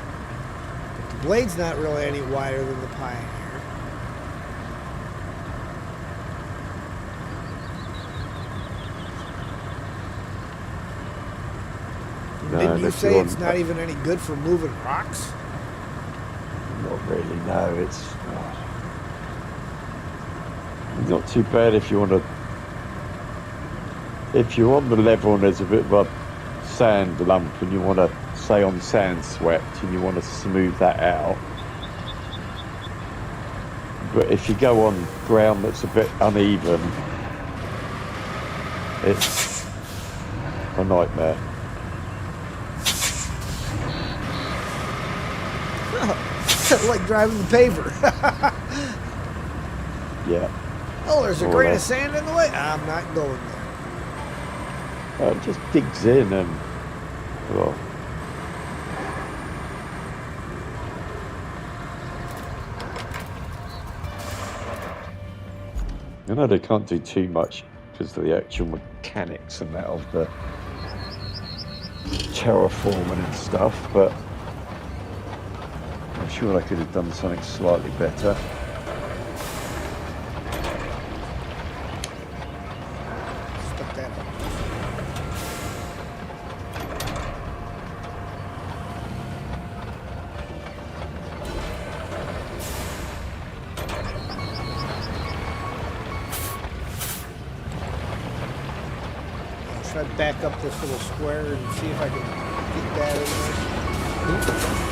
The blade's not really any wider than the Pioneer. Didn't you say it's not even any good for moving rocks? Not really, no. It's not too bad if you want to. If you're on the level and there's a bit of a sand lump and you want to, say on sand swept, and you want to smooth that out. But if you go on ground that's a bit uneven, it's a nightmare. Like driving the paver. Yeah. Oh, there's a grain of sand in the way. I'm not going there. It just digs in and, well. I know they can't do too much because of the actual mechanics and that of the terraforming and stuff, but I'm sure I could have done something slightly better. Stuck that up. I'll try to back up this little square and see if I can get that in there.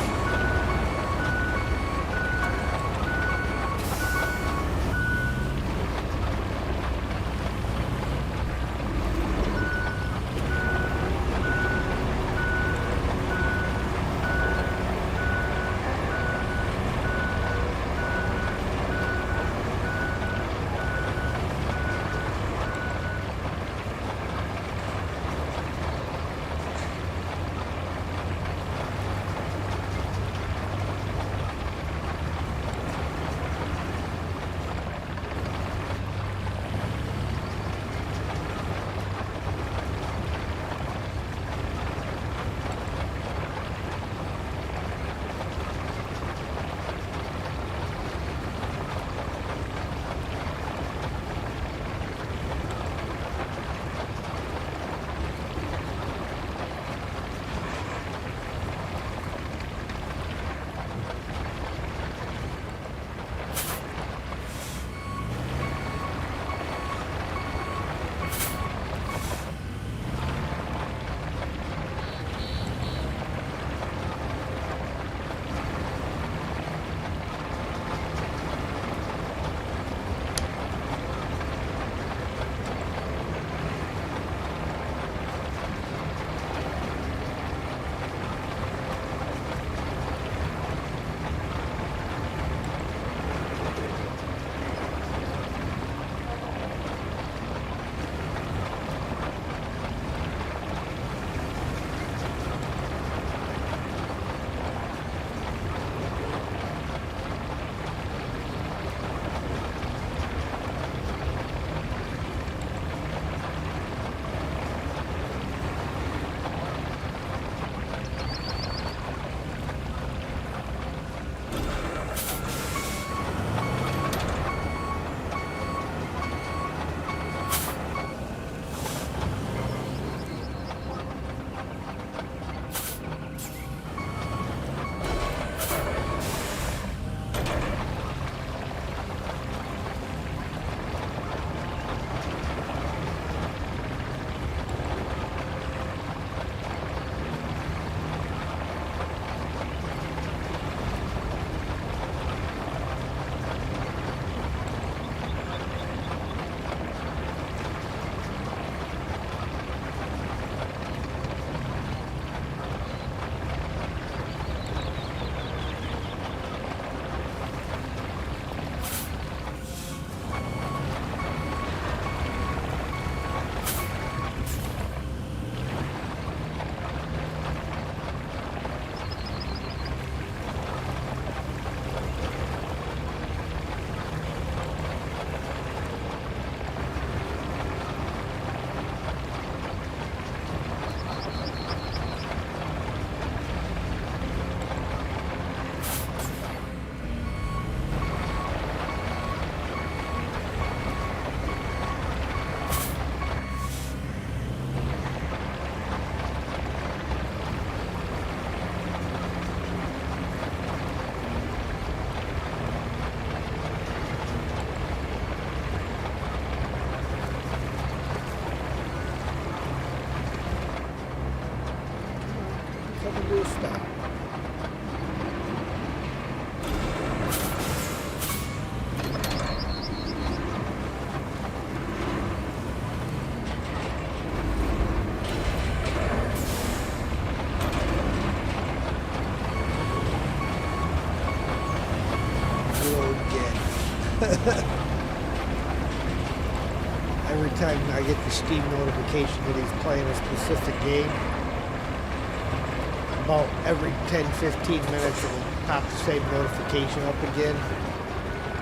load again. Every time I get the Steam notification that he's playing a specific game, about every 10-15 minutes it'll pop the same notification up again.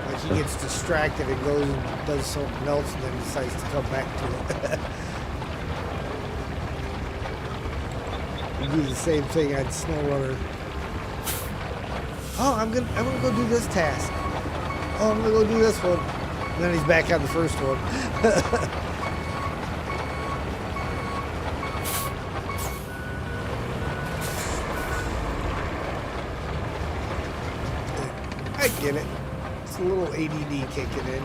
Like he gets distracted and goes and does something else and then decides to come back to it. We do the same thing on SnowRunner. Oh, I'm gonna go do this task. Oh, I'm gonna go do this one. And then he's back on the first one. I get it. It's a little ADD kicking in.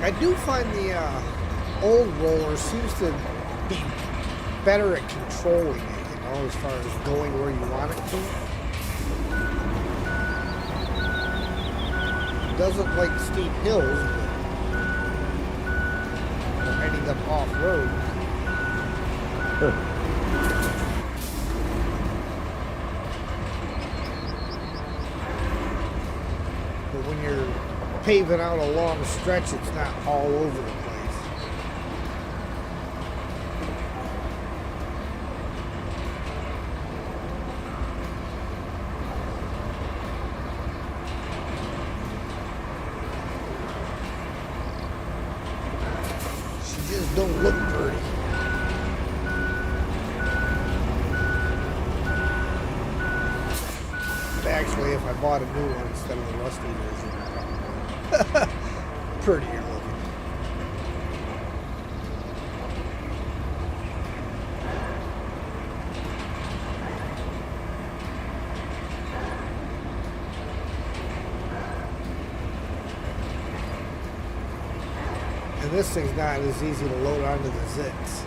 I do find the old roller seems to be better at controlling it, you know, as far as going where you want it to. It doesn't like steep hills, but ending up off-road. But when you're paving out a long stretch, it's not all over the place. just don't look pretty. But actually, if I bought a new one instead of the rusty version, prettier looking. And this thing's not as easy to load onto the zits.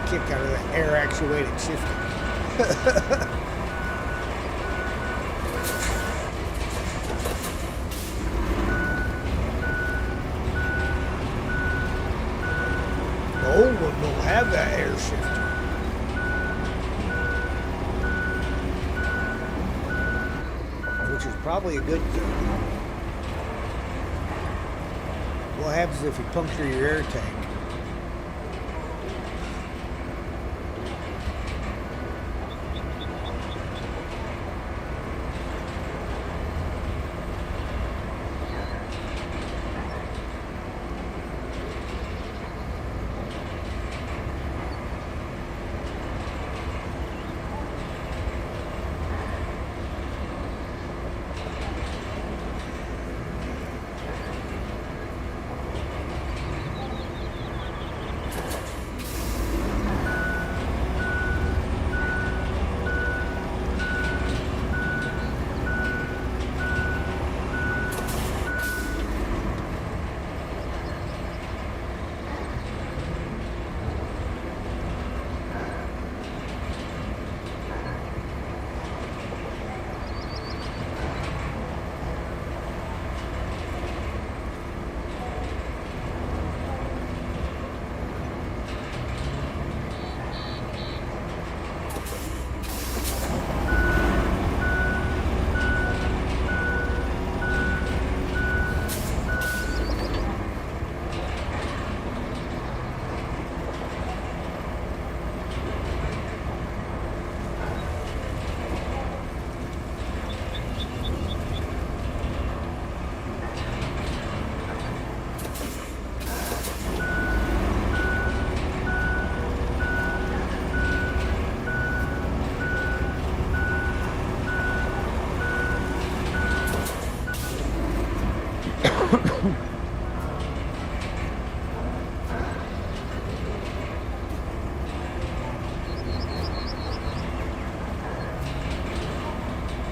Kick out of the air actuated shifting. The old one don't have that air shifter. Which is probably a good thing. What happens if you puncture your air tank?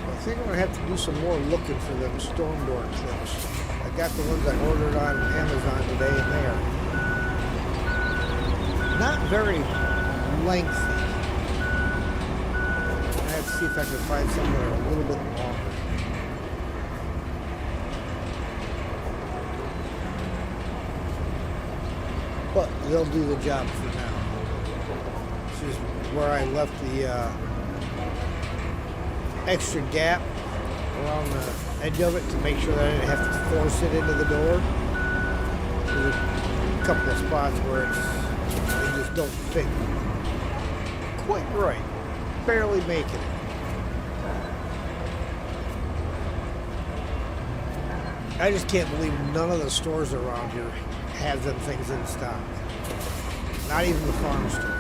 I think I'm gonna have to do some more looking for them storm door clips. I got the ones I ordered on Amazon today, and they are not very lengthy. I have to see if I can find some that are a little bit longer. But they'll do the job for now. This is where I left the extra gap around the edge of it to make sure that I didn't have to force it into the door. There's a couple of spots where they just don't fit quite right. Barely making it. I just can't believe none of the stores around here have them things in stock. Not even the farm store.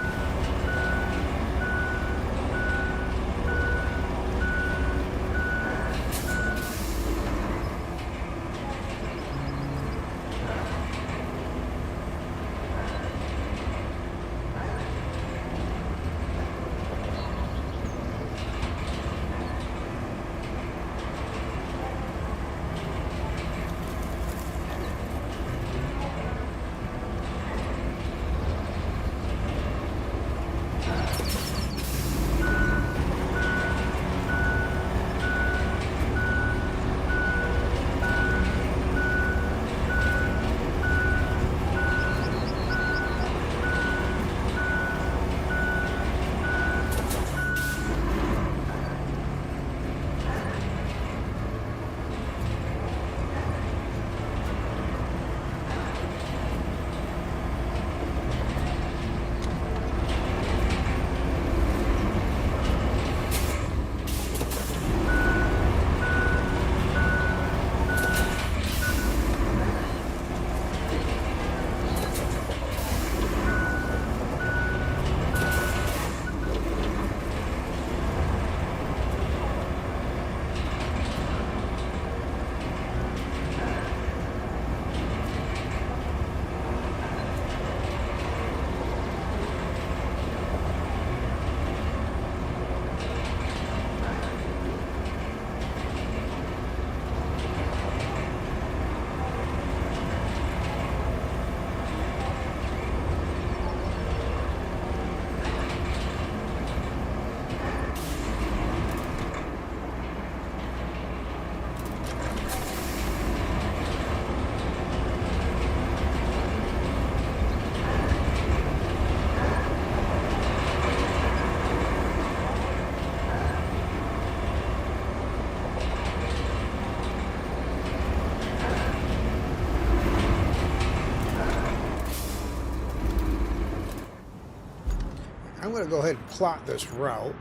I'm going to go ahead and plot this route.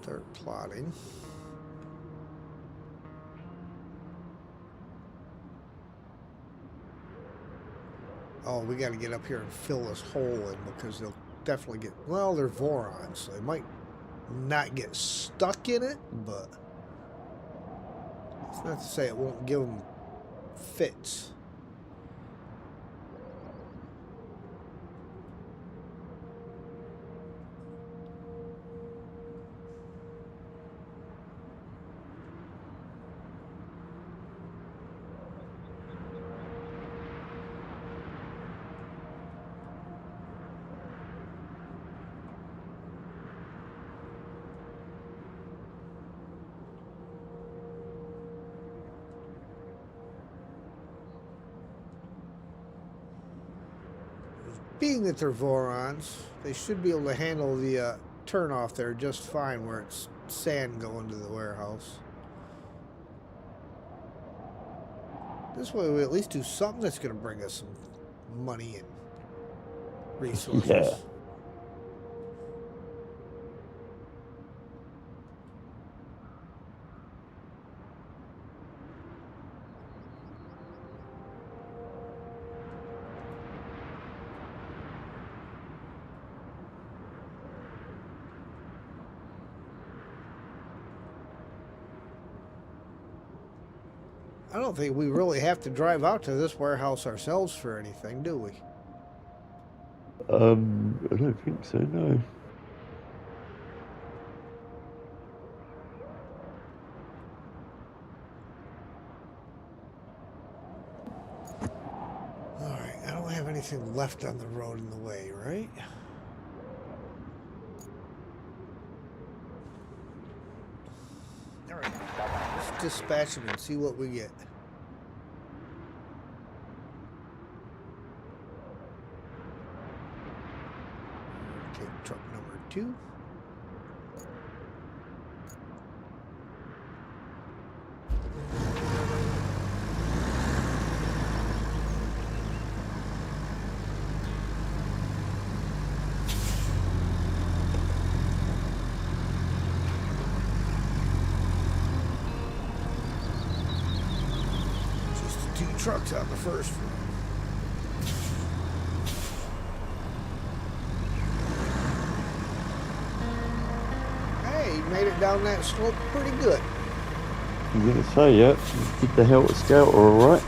Start plotting. Oh, we got to get up here and fill this hole in because they'll definitely get, well, they're Vorons, so they might not get stuck in it, but it's not to say it won't give them fits. Being that they're Vorons, they should be able to handle the turn off there just fine where it's sand going to the warehouse. This way we at least do something that's going to bring us some money and resources. Yeah. I don't think we really have to drive out to this warehouse ourselves for anything, do we? I don't think so, no. anything left on the road in the way, right? All right, let's dispatch them and see what we get. Take truck number 2. Trucks out the first one. Hey, you made it down that slope pretty good. I'm gonna say, yeah, did the Helter Skelter alright.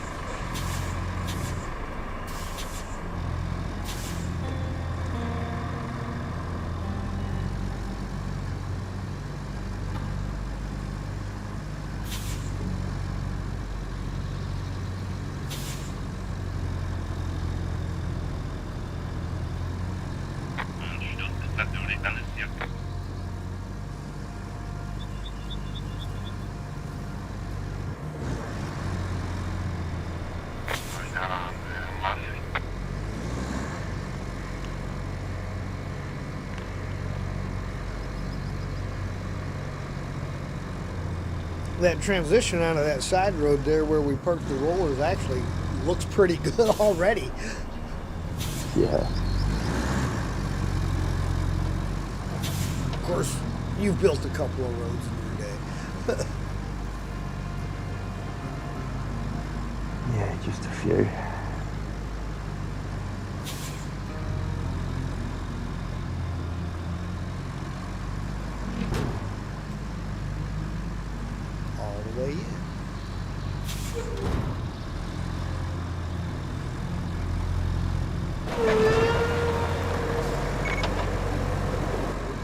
That transition onto that side road there where we parked the rollers actually looks pretty good already. Yeah. Of course, you've built a couple of roads in your day. Yeah, just a few. All the way in.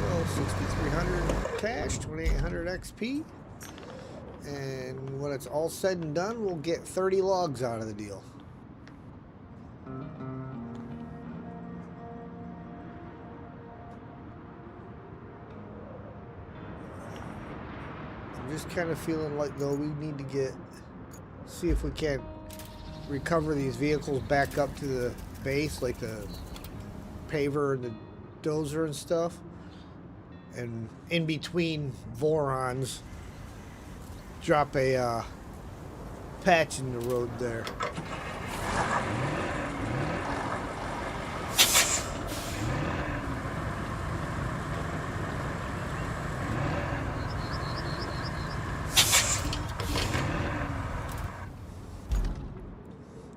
Well, 6,300 cash, 2,800 XP. And when it's all said and done, we'll get 30 logs out of the deal. I'm just kind of feeling like, though, we need to see if we can't recover these vehicles back up to the base, like the paver and the dozer and stuff. And in between Vorons, drop a patch in the road there.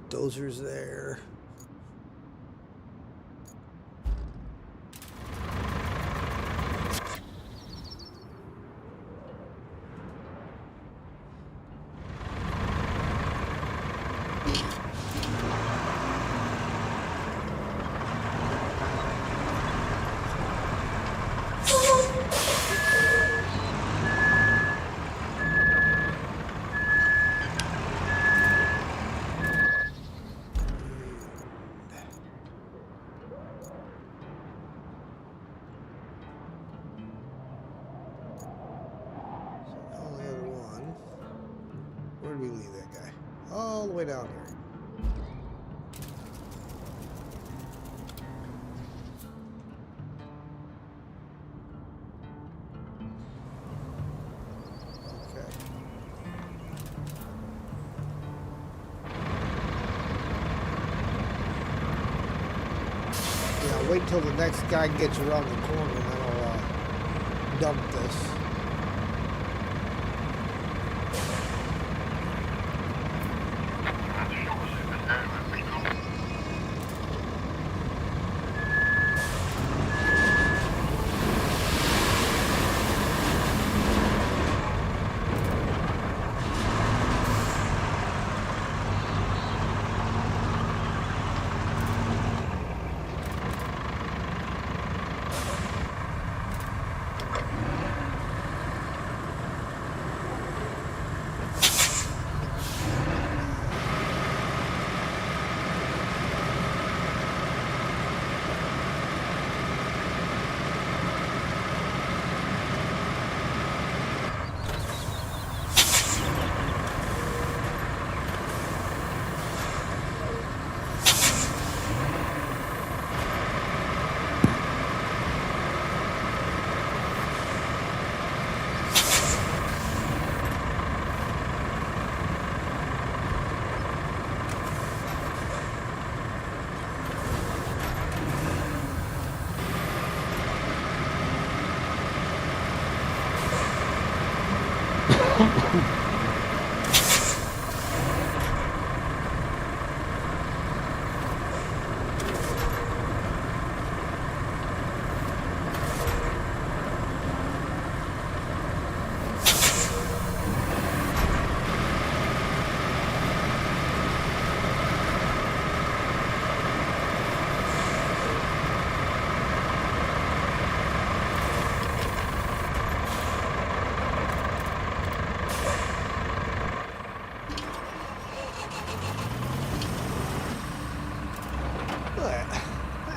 Dozer's there. Where did we leave that guy? All the way down here. Okay. Yeah, wait till the next guy gets around the corner and then I'll dump this.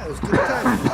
That was good timing.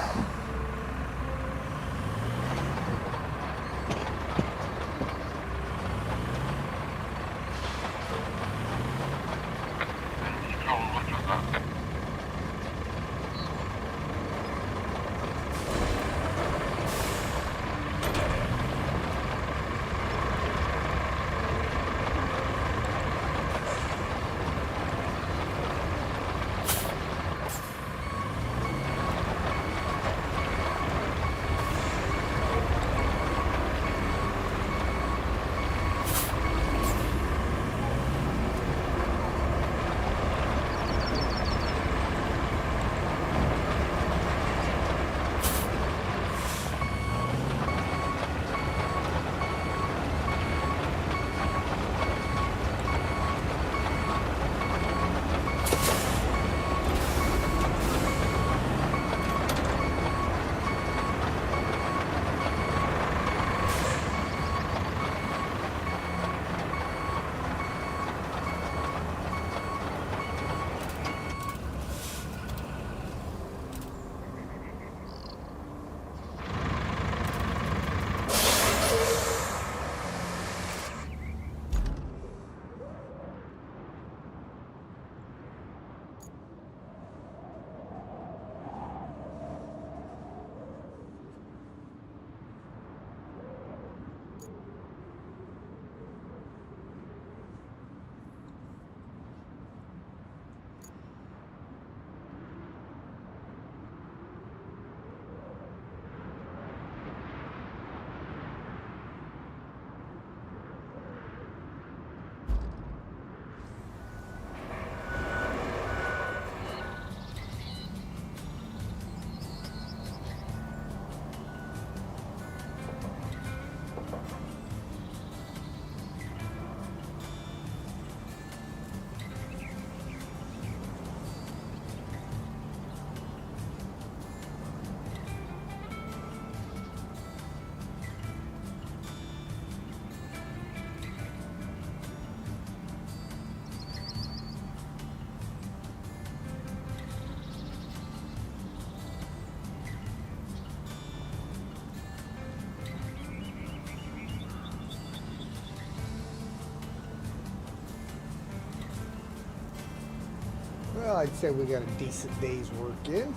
Well, I'd say we got a decent day's work in.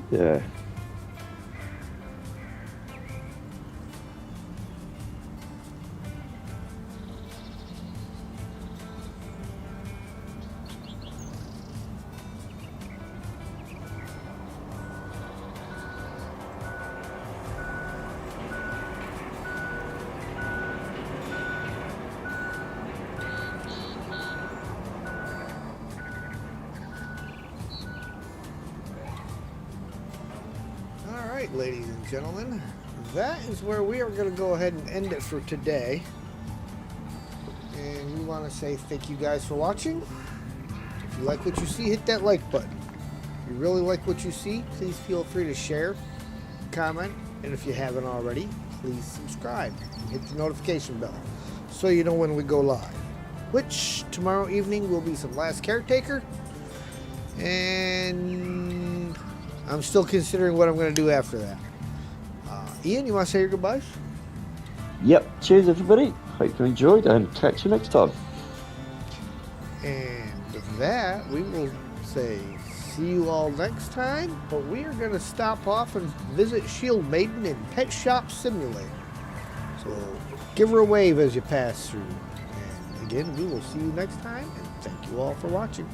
Yeah. Right, ladies and gentlemen, that is where we are going to go ahead and end it for today. And we want to say thank you guys for watching. If you like what you see, hit that like button. If you really like what you see, please feel free to share, comment, and if you haven't already, please subscribe and hit the notification bell so you know when we go live. Which tomorrow evening will be some Last Caretaker, and I'm still considering what I'm going to do after that. Ian, you want to say your goodbyes? Yep. Cheers, everybody. Hope you enjoyed, and catch you next time. And with that, we will say see you all next time. But we are going to stop off and visit Shield Maiden in Pet Shop Simulator. So give her a wave as you pass through. And again, we will see you next time. And thank you all for watching.